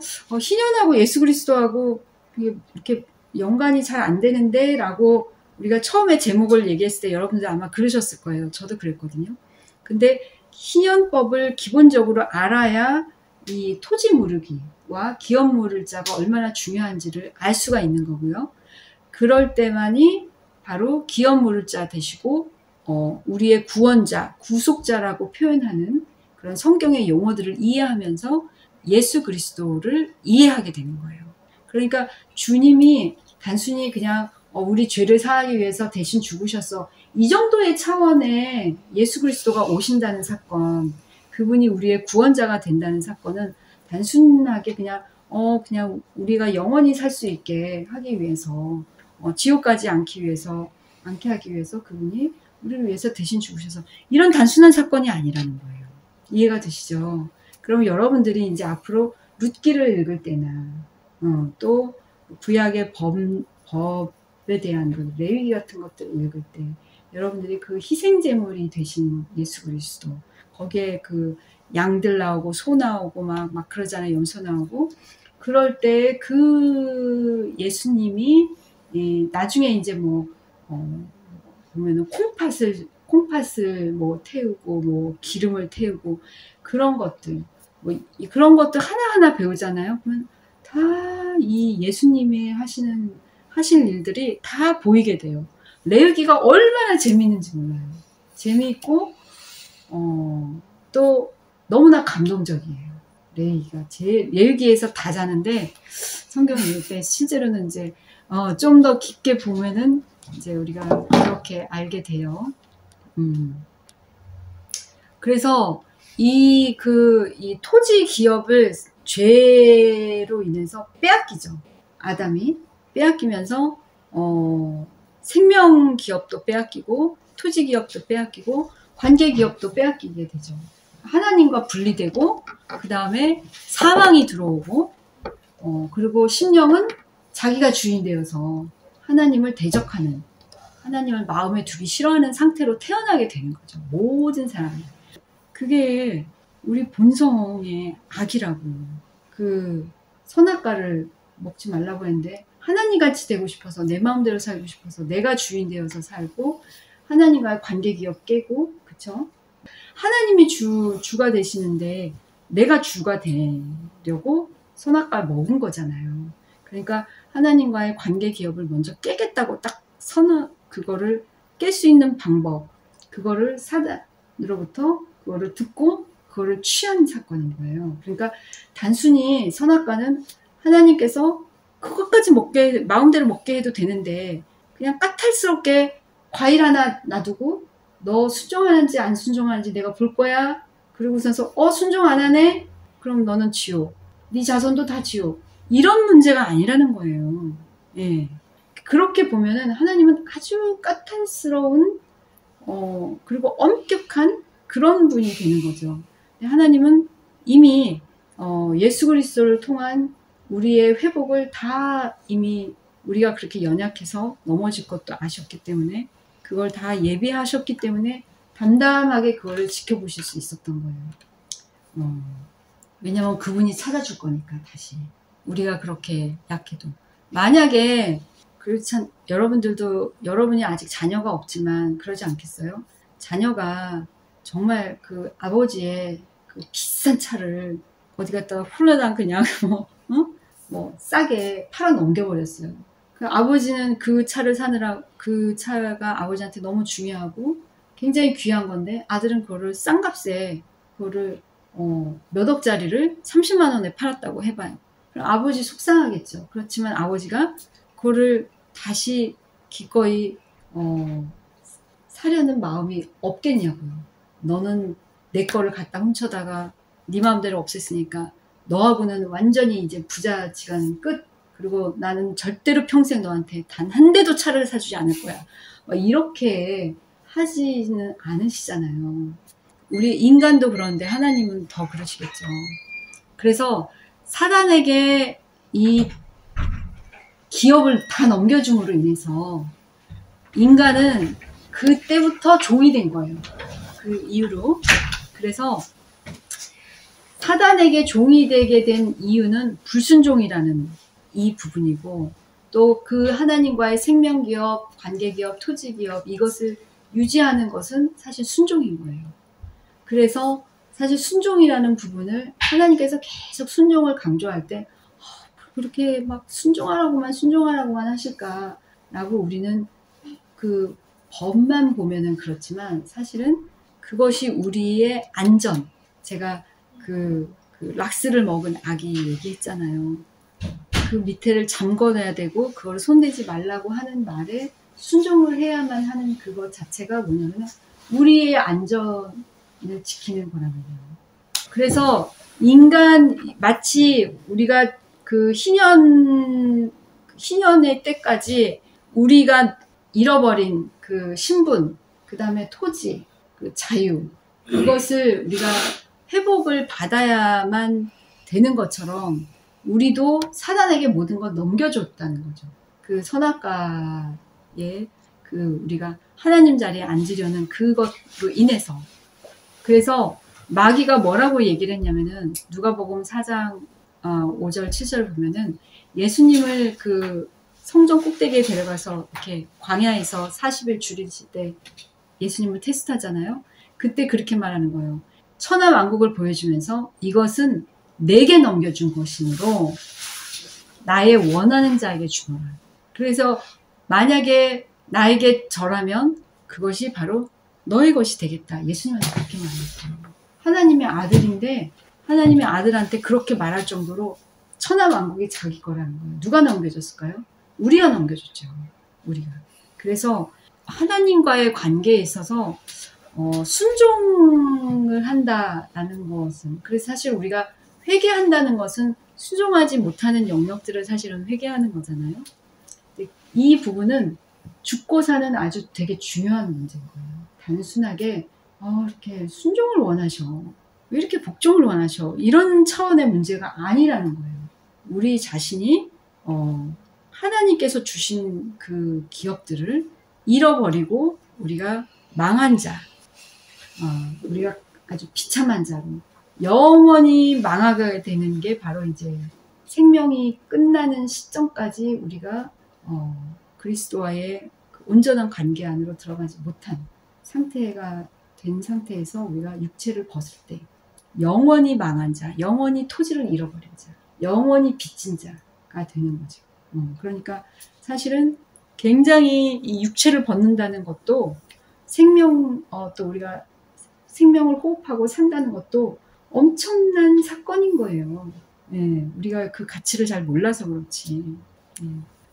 예수 그리스도하고 이렇게 연관이 잘 안 되는데 라고 우리가 처음에 제목을 얘기했을 때 여러분들 아마 그러셨을 거예요. 저도 그랬거든요. 근데 희년법을 기본적으로 알아야 이 토지 무르기와 기업 물을 자가 얼마나 중요한지를 알 수가 있는 거고요. 그럴 때만이 바로 기업 물을 자 되시고 우리의 구원자, 구속자라고 표현하는 그런 성경의 용어들을 이해하면서 예수 그리스도를 이해하게 되는 거예요. 그러니까 주님이 단순히 그냥 우리 죄를 사하기 위해서 대신 죽으셨어, 이 정도의 차원의 예수 그리스도가 오신다는 사건, 그분이 우리의 구원자가 된다는 사건은 단순하게 그냥 우리가 영원히 살 수 있게 하기 위해서, 지옥 가지 않게 하기 위해서 그분이 우리를 위해서 대신 죽으셔서, 이런 단순한 사건이 아니라는 거예요. 이해가 되시죠? 그럼 여러분들이 이제 앞으로 룻기를 읽을 때나 또 구약의 법에 대한 그 레위기 같은 것들을 읽을 때 여러분들이 그 희생제물이 되신 예수 그리스도, 거기에 그 양들 나오고 소 나오고 막 그러잖아요. 염소 나오고. 그럴 때 그 예수님이 나중에 이제 뭐 보면은 콩팥을 뭐 태우고 뭐 기름을 태우고 그런 것들, 뭐 그런 것들 하나하나 배우잖아요. 그러면 다 이 예수님이 하실 일들이 다 보이게 돼요. 레위기가 얼마나 재미있는지 몰라요. 재미있고 또 너무나 감동적이에요. 레위기에서 다 자는데 성경 읽을 때 실제로는 이제 좀 더 깊게 보면은 이제 우리가 그렇게 알게 돼요. 그래서 이 토지 기업을 죄로 인해서 빼앗기죠. 아담이 빼앗기면서 생명 기업도 빼앗기고 토지 기업도 빼앗기고 관계 기업도 빼앗기게 되죠. 하나님과 분리되고 그 다음에 사망이 들어오고 그리고 심령은 자기가 주인 되어서 하나님을 대적하는, 하나님을 마음에 두기 싫어하는 상태로 태어나게 되는 거죠. 모든 사람이. 그게 우리 본성의 악이라고. 그 선악과를 먹지 말라고 했는데 하나님같이 되고 싶어서, 내 마음대로 살고 싶어서, 내가 주인 되어서 살고 하나님과의 관계 기업 깨고, 그쵸? 하나님이 주가 되시는데 내가 주가 되려고 선악과를 먹은 거잖아요. 그러니까 하나님과의 관계 기업을 먼저 깨겠다고 딱 그거를 깰 수 있는 방법, 그거를 사단으로부터 그거를 듣고 그거를 취한 사건인 거예요. 그러니까 단순히 선악과는 하나님께서 그것까지 마음대로 먹게 해도 되는데 그냥 까탈스럽게 과일 하나 놔두고 너 순종하는지 안 순종하는지 내가 볼 거야. 그러고서서 순종 안 하네? 그럼 너는 지옥. 네 자손도 다 지옥. 이런 문제가 아니라는 거예요. 예. 그렇게 보면은 하나님은 아주 까탈스러운 그리고 엄격한 그런 분이 되는 거죠. 하나님은 이미 예수 그리스도를 통한 우리의 회복을 다 이미 우리가 그렇게 연약해서 넘어질 것도 아셨기 때문에 그걸 다 예비하셨기 때문에 담담하게 그거를 지켜보실 수 있었던 거예요. 왜냐면 그분이 찾아줄 거니까 다시. 우리가 그렇게 약해도. 만약에 여러분이 아직 자녀가 없지만 그러지 않겠어요? 자녀가 정말 그 아버지의 그 비싼 차를 어디 갔다가 홀라당 그냥 뭐 싸게 팔아 넘겨버렸어요. 그 아버지는 그 차를 사느라 그 차가 아버지한테 너무 중요하고 굉장히 귀한 건데 아들은 그거를 싼 값에 그거를 몇 억짜리를 30만 원에 팔았다고 해봐요. 그럼 아버지 속상하겠죠. 그렇지만 아버지가 그거를 다시 기꺼이 사려는 마음이 없겠냐고요. 너는 내 거를 갖다 훔쳐다가 네 마음대로 없앴으니까 너하고는 완전히 이제 부자지간 끝. 그리고 나는 절대로 평생 너한테 단 한 대도 차를 사주지 않을 거야. 이렇게 하지는 않으시잖아요. 우리 인간도 그런데 하나님은 더 그러시겠죠. 그래서 사단에게 이 기업을 다 넘겨줌으로 인해서 인간은 그때부터 종이 된 거예요. 그 이유로. 그래서 사단에게 종이 되게 된 이유는 불순종이라는 이 부분이고 또 그 하나님과의 생명기업, 관계기업, 토지기업 이것을 유지하는 것은 사실 순종인 거예요. 그래서 사실 순종이라는 부분을 하나님께서 계속 순종을 강조할 때 그렇게 막 순종하라고만 하실까라고 우리는 그 법만 보면은 그렇지만 사실은 그것이 우리의 안전, 제가 그 락스를 먹은 아기 얘기했잖아요. 그 밑에를 잠궈놔야 되고 그걸 손대지 말라고 하는 말에 순종을 해야만 하는 그것 자체가 뭐냐면 우리의 안전을 지키는 거라는 거예요. 그래서 마치 우리가 그 희년의 때까지 우리가 잃어버린 그 신분, 그 다음에 토지, 그 자유, 그것을 우리가 회복을 받아야만 되는 것처럼 우리도 사단에게 모든 걸 넘겨줬다는 거죠. 그 선악과에 그 우리가 하나님 자리에 앉으려는 그것으로 인해서. 그래서 마귀가 뭐라고 얘기를 했냐면은 누가복음 4장 5절 7절 보면은 예수님을 그 성전 꼭대기에 데려가서 이렇게 광야에서 40일 줄이실 때 예수님을 테스트하잖아요. 그때 그렇게 말하는 거예요. 천하 만국을 보여주면서 이것은 내게 넘겨준 것이므로 나의 원하는 자에게 주노라. 그래서 만약에 나에게 절하면 그것이 바로 너의 것이 되겠다. 예수님은 그렇게 말했어요. 하나님의 아들인데 하나님의 아들한테 그렇게 말할 정도로 천하 만국이 자기 거라는 거예요. 누가 넘겨줬을까요? 우리가 넘겨줬죠. 우리가. 그래서 하나님과의 관계에 있어서 순종을 한다라는 것은, 그래서 사실 우리가 회개한다는 것은 순종하지 못하는 영역들을 사실은 회개하는 거잖아요. 이 부분은 죽고 사는 아주 되게 중요한 문제인 거예요. 단순하게 이렇게 순종을 원하셔, 왜 이렇게 복종을 원하셔, 이런 차원의 문제가 아니라는 거예요. 우리 자신이 하나님께서 주신 그 기업들을 잃어버리고 우리가 망한 자, 우리가 아주 비참한 자로 영원히 망하게 되는 게 바로 이제 생명이 끝나는 시점까지 우리가 그리스도와의 그 온전한 관계 안으로 들어가지 못한 상태가 된 상태에서 우리가 육체를 벗을 때 영원히 망한 자, 영원히 토지를 잃어버린 자, 영원히 빚진 자가 되는 거죠. 그러니까 사실은 굉장히 이 육체를 벗는다는 것도 생명, 또 우리가 생명을 호흡하고 산다는 것도 엄청난 사건인 거예요. 예, 우리가 그 가치를 잘 몰라서 그렇지. 예.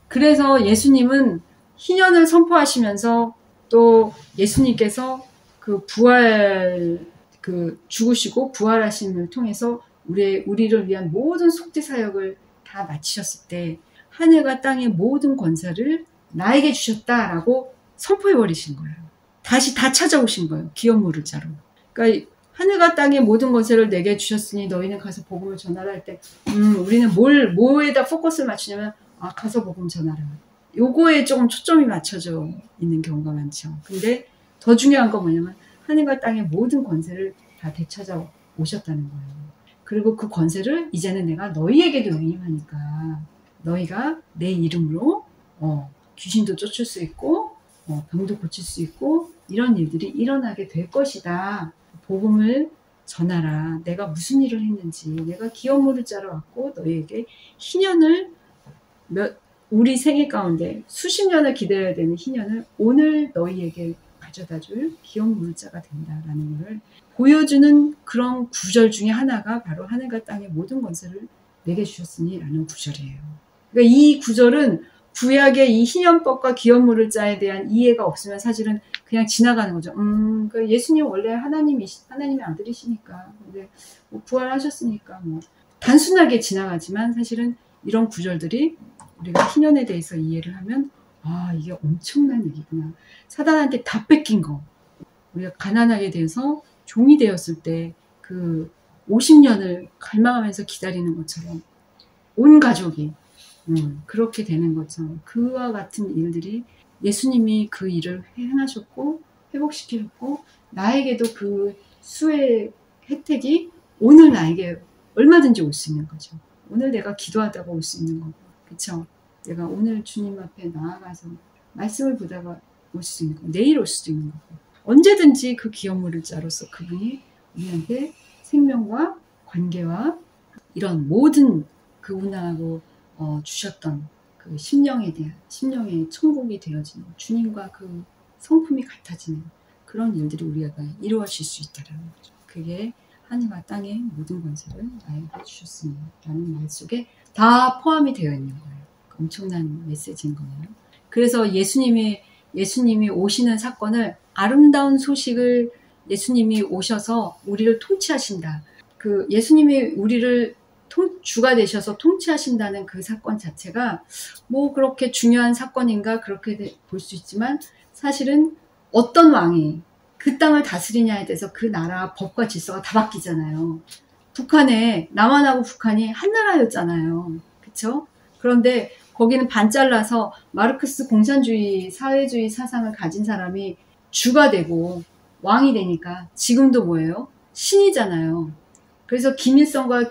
그래서 예수님은 희년을 선포하시면서 또 예수님께서 그 부활, 그 죽으시고 부활하심을 통해서 우리를 위한 모든 속죄 사역을 다 마치셨을 때 하늘과 땅의 모든 권세를 나에게 주셨다라고 선포해버리신 거예요. 다시 다 찾아오신 거예요. 기업물을 자로. 그러니까 하늘과 땅의 모든 권세를 내게 주셨으니 너희는 가서 복음을 전하라 할 때 우리는 뭐에다 포커스를 맞추냐면 가서 복음 전하라. 요거에 조금 초점이 맞춰져 있는 경우가 많죠. 근데 더 중요한 건 뭐냐면 하늘과 땅의 모든 권세를 다 되찾아 오셨다는 거예요. 그리고 그 권세를 이제는 내가 너희에게도 위임하니까 너희가 내 이름으로 귀신도 쫓을 수 있고 병도 고칠 수 있고 이런 일들이 일어나게 될 것이다. 복음을 전하라. 내가 무슨 일을 했는지, 내가 기업물을 짜러 왔고 너희에게 희년을 우리 생애 가운데 수십 년을 기다려야 되는 희년을 오늘 너희에게 가져다 줄 기업물자가 된다라는 것을 보여주는 그런 구절 중에 하나가 바로 하늘과 땅의 모든 권세를 내게 주셨으니 라는 구절이에요. 그러니까 이 구절은 구약의 이 희년법과 기업물을 자에 대한 이해가 없으면 사실은 그냥 지나가는 거죠. 그 예수님 원래 하나님의 아들이시니까, 근데 뭐 부활하셨으니까 뭐 단순하게 지나가지만 사실은 이런 구절들이 우리가 희년에 대해서 이해를 하면 이게 엄청난 얘기구나. 사단한테 다 뺏긴 거. 우리가 가난하게 돼서 종이 되었을 때 그 50년을 갈망하면서 기다리는 것처럼 온 가족이 그렇게 되는 것처럼 그와 같은 일들이 예수님이 그 일을 행하셨고 회복시키셨고 나에게도 그 수의 혜택이 오늘 나에게 얼마든지 올 수 있는 거죠. 오늘 내가 기도하다가 올 수 있는 거고, 그쵸? 내가 오늘 주님 앞에 나아가서 말씀을 보다가 올 수 있는 거고, 내일 올 수도 있는 거고, 언제든지 그 기업물을 자로서 그분이 우리한테 생명과 관계와 이런 모든 그분하고 주셨던 그 심령에 대한, 심령의 천국이 되어지는 주님과 그 성품이 같아지는 그런 일들이 우리가 이루어질 수 있다는 거죠. 그게 하늘과 땅의 모든 권세를 나에게 주셨으니 라는 말 속에 다 포함이 되어 있는 거예요. 엄청난 메시지인 거예요. 그래서 예수님이 오시는 사건을, 아름다운 소식을 예수님이 오셔서 우리를 통치하신다. 그 예수님이 우리를 주가 되셔서 통치하신다는 그 사건 자체가 뭐 그렇게 중요한 사건인가 그렇게 볼 수 있지만, 사실은 어떤 왕이 그 땅을 다스리냐에 대해서 그 나라 법과 질서가 다 바뀌잖아요. 북한에 남한하고 북한이 한 나라였잖아요. 그쵸? 그런데 거기는 반 잘라서 마르크스 공산주의 사회주의 사상을 가진 사람이 주가 되고 왕이 되니까 지금도 뭐예요? 신이잖아요. 그래서 김일성과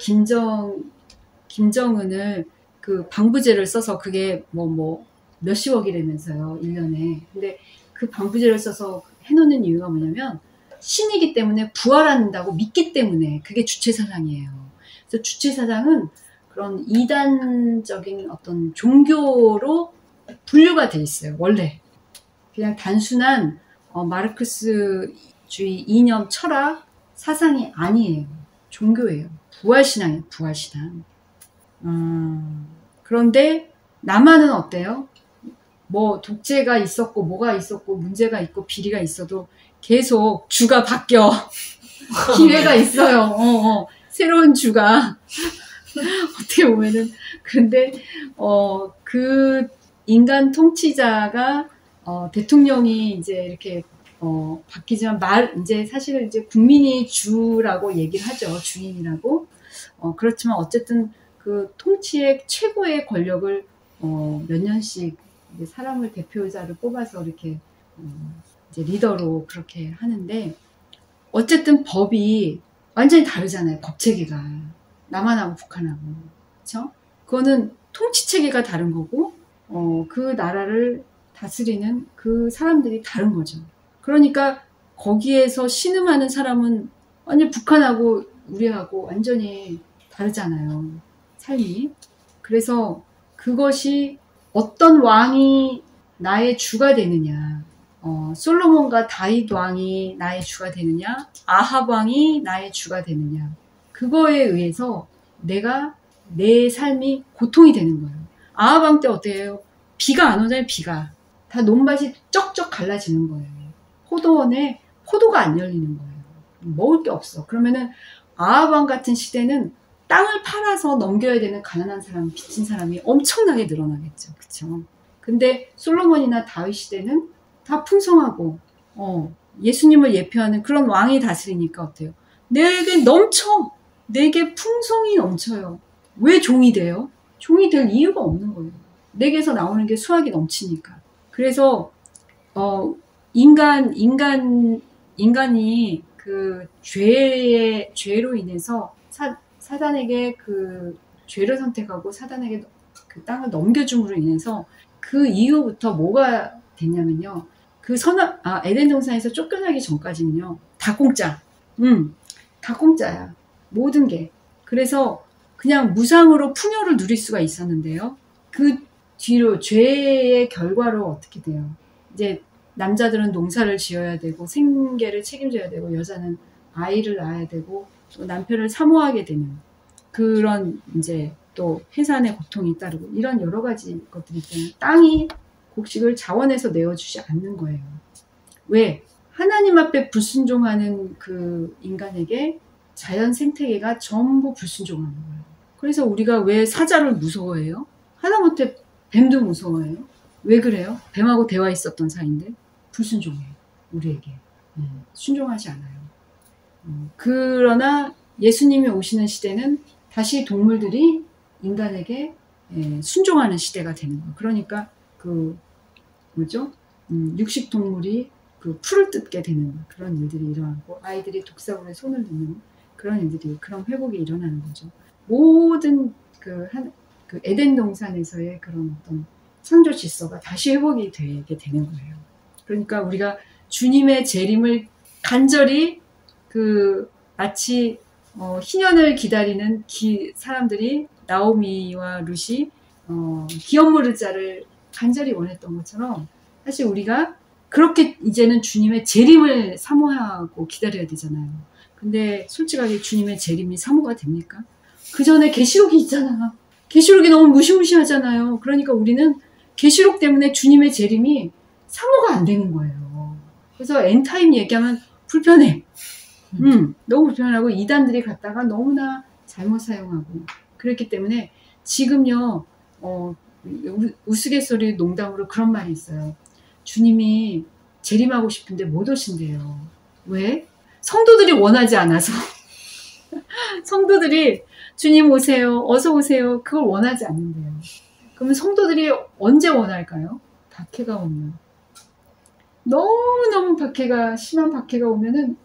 김정은을 그 방부제를 써서 그게 몇십억이라면서요, 1년에. 근데 그 방부제를 써서 해놓는 이유가 뭐냐면 신이기 때문에 부활한다고 믿기 때문에 그게 주체사상이에요. 그래서 주체사상은 그런 이단적인 어떤 종교로 분류가 돼 있어요. 원래 그냥 단순한 마르크스주의 이념, 철학, 사상이 아니에요. 종교예요. 부활신앙이에요. 부활신앙. 그런데 남한은 어때요? 뭐 독재가 있었고 뭐가 있었고 문제가 있고 비리가 있어도 계속 주가 바뀌어. 기회가 있어요. 새로운 주가. 어떻게 보면은. 근데 그 인간 통치자가 대통령이 이제 이렇게 바뀌지만 이제 사실 이제 국민이 주라고 얘기를 하죠. 주인이라고. 그렇지만 어쨌든 그 통치의 최고의 권력을 몇 년씩 이제 사람을 대표자를 뽑아서 이렇게 이제 리더로 그렇게 하는데 어쨌든 법이 완전히 다르잖아요. 법 체계가 남한하고 북한하고. 그렇죠? 그거는 통치 체계가 다른 거고 그 나라를 다스리는 그 사람들이 다른 거죠. 그러니까 거기에서 신음하는 사람은 완전 북한하고 우리하고 완전히 다르잖아요. 삶이. 그래서 그것이 어떤 왕이 나의 주가 되느냐, 솔로몬과 다윗 왕이 나의 주가 되느냐, 아합 왕이 나의 주가 되느냐, 그거에 의해서 내 삶이 고통이 되는 거예요. 아합 왕 때 어때요? 비가 안 오잖아요. 비가 다 논밭이 쩍쩍 갈라지는 거예요. 포도원에 포도가 안 열리는 거예요. 먹을 게 없어. 그러면은 아합 왕 같은 시대는 땅을 팔아서 넘겨야 되는 가난한 사람, 빚진 사람이 엄청나게 늘어나겠죠. 그쵸? 근데 솔로몬이나 다윗 시대는 다 풍성하고, 예수님을 예표하는 그런 왕이 다스리니까 어때요? 내게 넘쳐! 내게 풍성이 넘쳐요. 왜 종이 돼요? 종이 될 이유가 없는 거예요. 내게서 나오는 게 수확이 넘치니까. 그래서, 인간이 그 죄로 인해서 사단에게 그 죄를 선택하고 사단에게 그 땅을 넘겨줌으로 인해서 그 이후부터 뭐가 됐냐면요. 에덴 동산에서 쫓겨나기 전까지는요. 다 공짜. 다 공짜야. 모든 게. 그래서 그냥 무상으로 풍요를 누릴 수가 있었는데요. 그 뒤로 죄의 결과로 어떻게 돼요? 이제 남자들은 농사를 지어야 되고 생계를 책임져야 되고 여자는 아이를 낳아야 되고 또 남편을 사모하게 되는 그런 이제 또 해산의 고통이 따르고 이런 여러 가지 것들이 때문에 땅이 곡식을 자원에서 내어주지 않는 거예요. 왜? 하나님 앞에 불순종하는 그 인간에게 자연 생태계가 전부 불순종하는 거예요. 그래서 우리가 왜 사자를 무서워해요? 하다못해 뱀도 무서워해요. 왜 그래요? 뱀하고 대화 있었던 사이인데 불순종해요. 우리에게. 순종하지 않아요. 그러나 예수님이 오시는 시대는 다시 동물들이 인간에게 순종하는 시대가 되는 거예요. 그러니까 육식 동물이 그 풀을 뜯게 되는 그런 일들이 일어나고 아이들이 독사물에 손을 넣는 그런 일들이 그런 회복이 일어나는 거죠. 모든 그 에덴 동산에서의 그런 어떤 창조 질서가 다시 회복이 되게 되는 거예요. 그러니까 우리가 주님의 재림을 간절히 마치 희년을 기다리는 사람들이 나오미와 룻이 기업무르자를 간절히 원했던 것처럼 사실 우리가 그렇게 이제는 주님의 재림을 사모하고 기다려야 되잖아요. 근데 솔직하게 주님의 재림이 사모가 됩니까? 그 전에 계시록이 있잖아. 계시록이 너무 무시무시하잖아요. 그러니까 우리는 계시록 때문에 주님의 재림이 사모가 안 되는 거예요. 그래서 엔타임 얘기하면 불편해. 너무 불편하고 이단들이 갖다가 너무나 잘못 사용하고 그렇기 때문에 지금요 우스갯소리 농담으로 그런 말이 있어요. 주님이 재림하고 싶은데 못 오신대요. 왜? 성도들이 원하지 않아서. 성도들이 주님 오세요, 어서 오세요, 그걸 원하지 않는데요. 그러면 성도들이 언제 원할까요? 박해가 오면. 너무너무 심한 박해가 오면은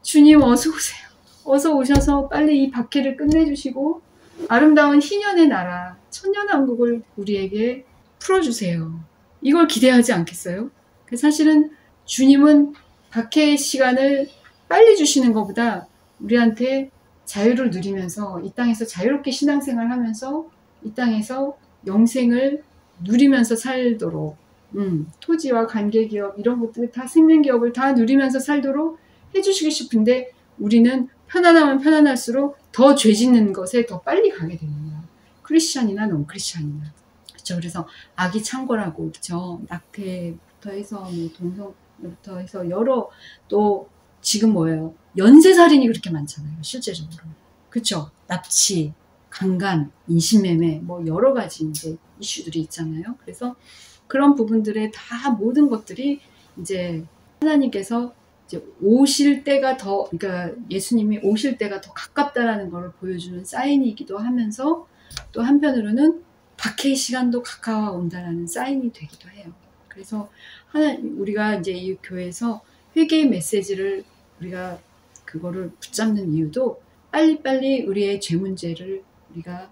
주님 어서 오세요. 어서 오셔서 빨리 이 박해를 끝내주시고 아름다운 희년의 나라, 천년왕국을 우리에게 풀어주세요. 이걸 기대하지 않겠어요? 사실은 주님은 박해의 시간을 빨리 주시는 것보다 우리한테 자유를 누리면서 이 땅에서 자유롭게 신앙생활 하면서 이 땅에서 영생을 누리면서 살도록 토지와 관계기업 이런 것들 다 생명기업을 다 누리면서 살도록 해주시고 싶은데 우리는 편안하면 편안할수록 더 죄 짓는 것에 더 빨리 가게 됩니다. 크리스찬이나 non 크리스찬이나. 그렇죠. 그래서 악이 창궐하고 그렇죠. 낙태부터 해서 뭐 동성부터 해서 여러 또 지금 뭐예요? 연쇄살인이 그렇게 많잖아요. 실제적으로. 그렇죠. 납치, 강간, 인신매매 뭐 여러 가지 이제 이슈들이 있잖아요. 그래서 그런 부분들의 다 모든 것들이 이제 하나님께서 이제 오실 때가 더, 그러니까 예수님이 오실 때가 더 가깝다라는 걸 보여주는 사인이기도 하면서 또 한편으로는 박해의 시간도 가까워온다라는 사인이 되기도 해요. 그래서 우리가 이제 이 교회에서 회개의 메시지를 우리가 그거를 붙잡는 이유도 빨리빨리 우리의 죄 문제를 우리가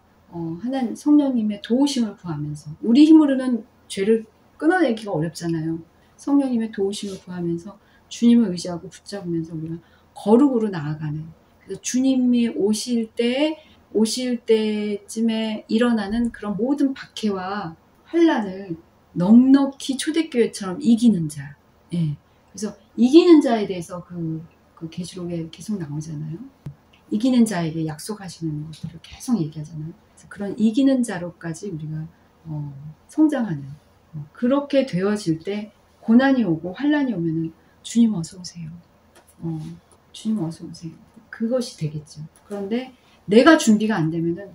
하나님 성령님의 도우심을 구하면서 우리 힘으로는 죄를 끊어내기가 어렵잖아요. 성령님의 도우심을 구하면서 주님을 의지하고 붙잡으면서 우리가 거룩으로 나아가는. 그래서 주님이 오실 때쯤에 일어나는 그런 모든 박해와 환란을 넉넉히 초대교회처럼 이기는 자. 예. 그래서 이기는 자에 대해서 그 계시록에 계속 나오잖아요. 이기는 자에게 약속하시는 것들을 계속 얘기하잖아요. 그래서 그런 이기는 자로까지 우리가 성장하는 그렇게 되어질 때 고난이 오고 환란이 오면은 주님 어서 오세요. 주님 어서 오세요. 그것이 되겠죠. 그런데 내가 준비가 안 되면은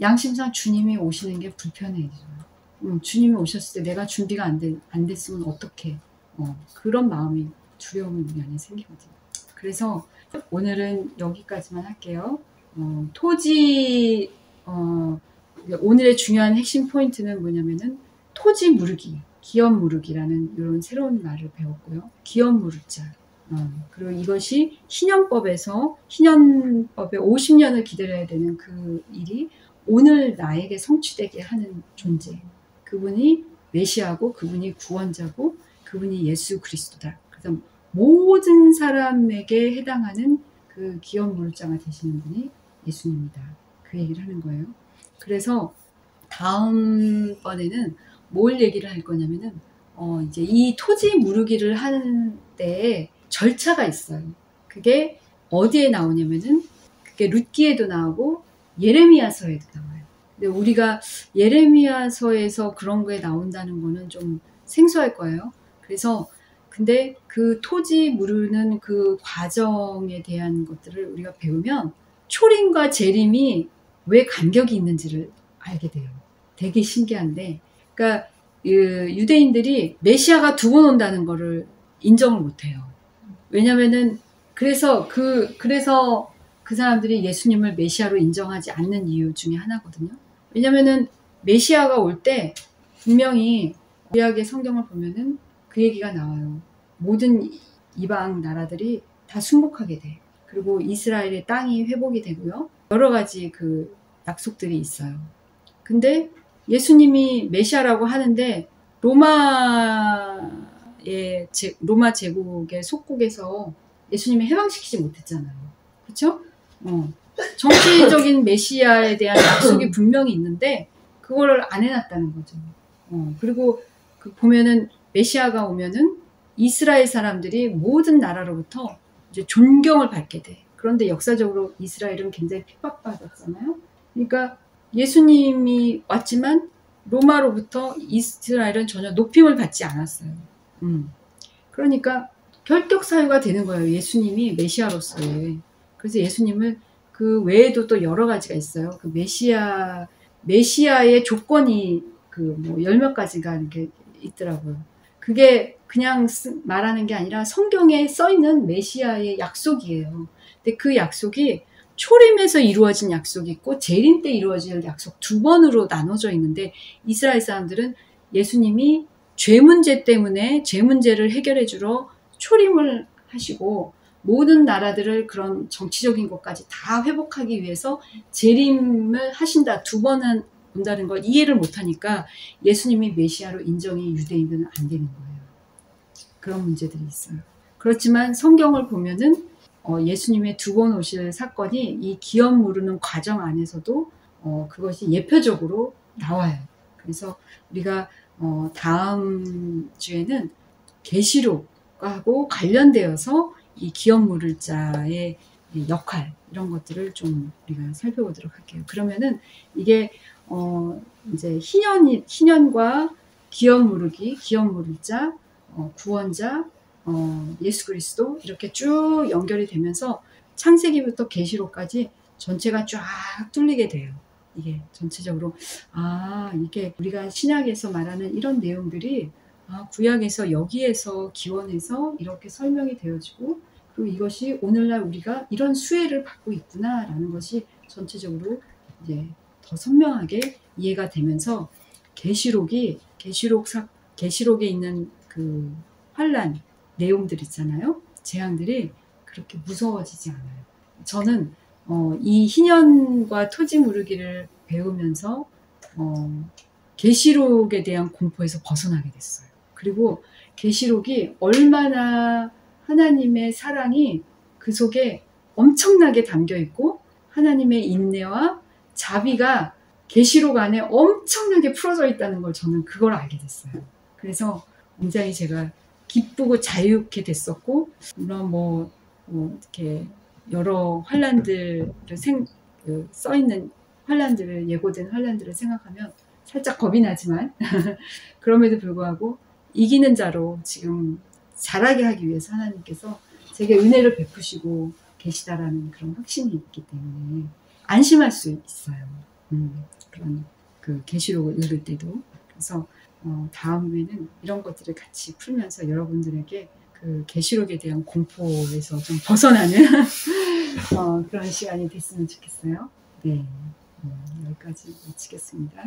양심상 주님이 오시는 게 불편해지죠. 주님이 오셨을 때 내가 준비가 안 됐으면 어떡해. 그런 마음이 두려움이 우리 안에 생기거든요. 그래서 오늘은 여기까지만 할게요. 토지 오늘의 중요한 핵심 포인트는 뭐냐면은 토지 무르기, 기업 무르기라는 이런 새로운 말을 배웠고요. 기업 무르자. 그리고 이것이 신현법에 50년을 기다려야 되는 그 일이 오늘 나에게 성취되게 하는 존재. 그분이 메시아고 그분이 구원자고 그분이 예수 그리스도다. 그래서 모든 사람에게 해당하는 그 기업 무르자가 되시는 분이 예수님이다. 그 얘기를 하는 거예요. 그래서 다음번에는 뭘 얘기를 할 거냐면은 이제 이 토지 무르기를 하는 때에 절차가 있어요. 그게 어디에 나오냐면은 그게 룻기에도 나오고 예레미야서에도 나와요. 근데 우리가 예레미야서에서 그런 거에 나온다는 거는 좀 생소할 거예요. 그래서 근데 그 토지 무르는 그 과정에 대한 것들을 우리가 배우면 초림과 재림이 왜 간격이 있는지를 알게 돼요. 되게 신기한데, 그러니까 유대인들이 메시아가 두 번 온다는 거를 인정을 못해요. 왜냐면은 그래서 그 사람들이 예수님을 메시아로 인정하지 않는 이유 중에 하나거든요. 왜냐면은 메시아가 올 때 분명히 구약의 성경을 보면은 그 얘기가 나와요. 모든 이방 나라들이 다 순복하게 돼. 그리고 이스라엘의 땅이 회복이 되고요. 여러 가지 그 약속들이 있어요. 근데 예수님이 메시아라고 하는데 로마 제국의 속국에서 예수님을 해방시키지 못했잖아요. 그렇죠? 정치적인 메시아에 대한 약속이 분명히 있는데 그걸 안 해놨다는 거죠. 그리고 보면은 메시아가 오면은 이스라엘 사람들이 모든 나라로부터 이제 존경을 받게 돼. 그런데 역사적으로 이스라엘은 굉장히 핍박받았잖아요. 그러니까 예수님이 왔지만 로마로부터 이스라엘은 전혀 높임을 받지 않았어요. 그러니까 결격 사유가 되는 거예요. 예수님이 메시아로서의. 그래서 예수님을 그 외에도 또 여러 가지가 있어요. 그 메시아의 조건이 뭐 열몇 가지가 이렇게 있더라고요. 그게 그냥 말하는 게 아니라 성경에 써 있는 메시아의 약속이에요. 근데 그 약속이 초림에서 이루어진 약속이 있고 재림 때 이루어질 약속 두 번으로 나눠져 있는데, 이스라엘 사람들은 예수님이 죄 문제 때문에 죄 문제를 해결해 주러 초림을 하시고 모든 나라들을 그런 정치적인 것까지 다 회복하기 위해서 재림을 하신다, 두 번은 온다는 걸 이해를 못하니까 예수님이 메시아로 인정이 유대인들은 안 되는 거예요. 그런 문제들이 있어요. 그렇지만 성경을 보면은 예수님의 두 번 오실 사건이 이 기업 무르는 과정 안에서도 그것이 예표적으로 나와요. 그래서 우리가 다음 주에는 계시록하고 관련되어서 이 기업 무를 자의 역할, 이런 것들을 좀 우리가 살펴보도록 할게요. 그러면은 이게 이제 희년과 기업 무르기, 기업 무를 자, 구원자, 예수 그리스도, 이렇게 쭉 연결이 되면서 창세기부터 계시록까지 전체가 쫙 뚫리게 돼요. 이게 전체적으로 이게 우리가 신약에서 말하는 이런 내용들이 구약에서 여기에서 기원해서 이렇게 설명이 되어지고, 그리고 이것이 오늘날 우리가 이런 수혜를 받고 있구나라는 것이 전체적으로 이제 더 선명하게 이해가 되면서 계시록에 있는 그 환란 내용들 있잖아요. 재앙들이 그렇게 무서워지지 않아요. 저는 이 희년과 토지 무르기를 배우면서 계시록에 대한 공포에서 벗어나게 됐어요. 그리고 계시록이 얼마나 하나님의 사랑이 그 속에 엄청나게 담겨 있고 하나님의 인내와 자비가 계시록 안에 엄청나게 풀어져 있다는 걸 저는 그걸 알게 됐어요. 그래서 굉장히 제가 기쁘고 자유케 됐었고, 물론 이렇게 여러 환란들을 써 있는 환란들을, 예고된 환란들을 생각하면 살짝 겁이 나지만 그럼에도 불구하고 이기는 자로 지금 자라게 하기 위해서 하나님께서 제게 은혜를 베푸시고 계시다라는 그런 확신이 있기 때문에 안심할 수 있어요. 그런 그 계시록을 읽을 때도. 그래서 다음에는 이런 것들을 같이 풀면서 여러분들에게 그 계시록에 대한 공포에서 좀 벗어나는 그런 시간이 됐으면 좋겠어요. 네, 여기까지 마치겠습니다.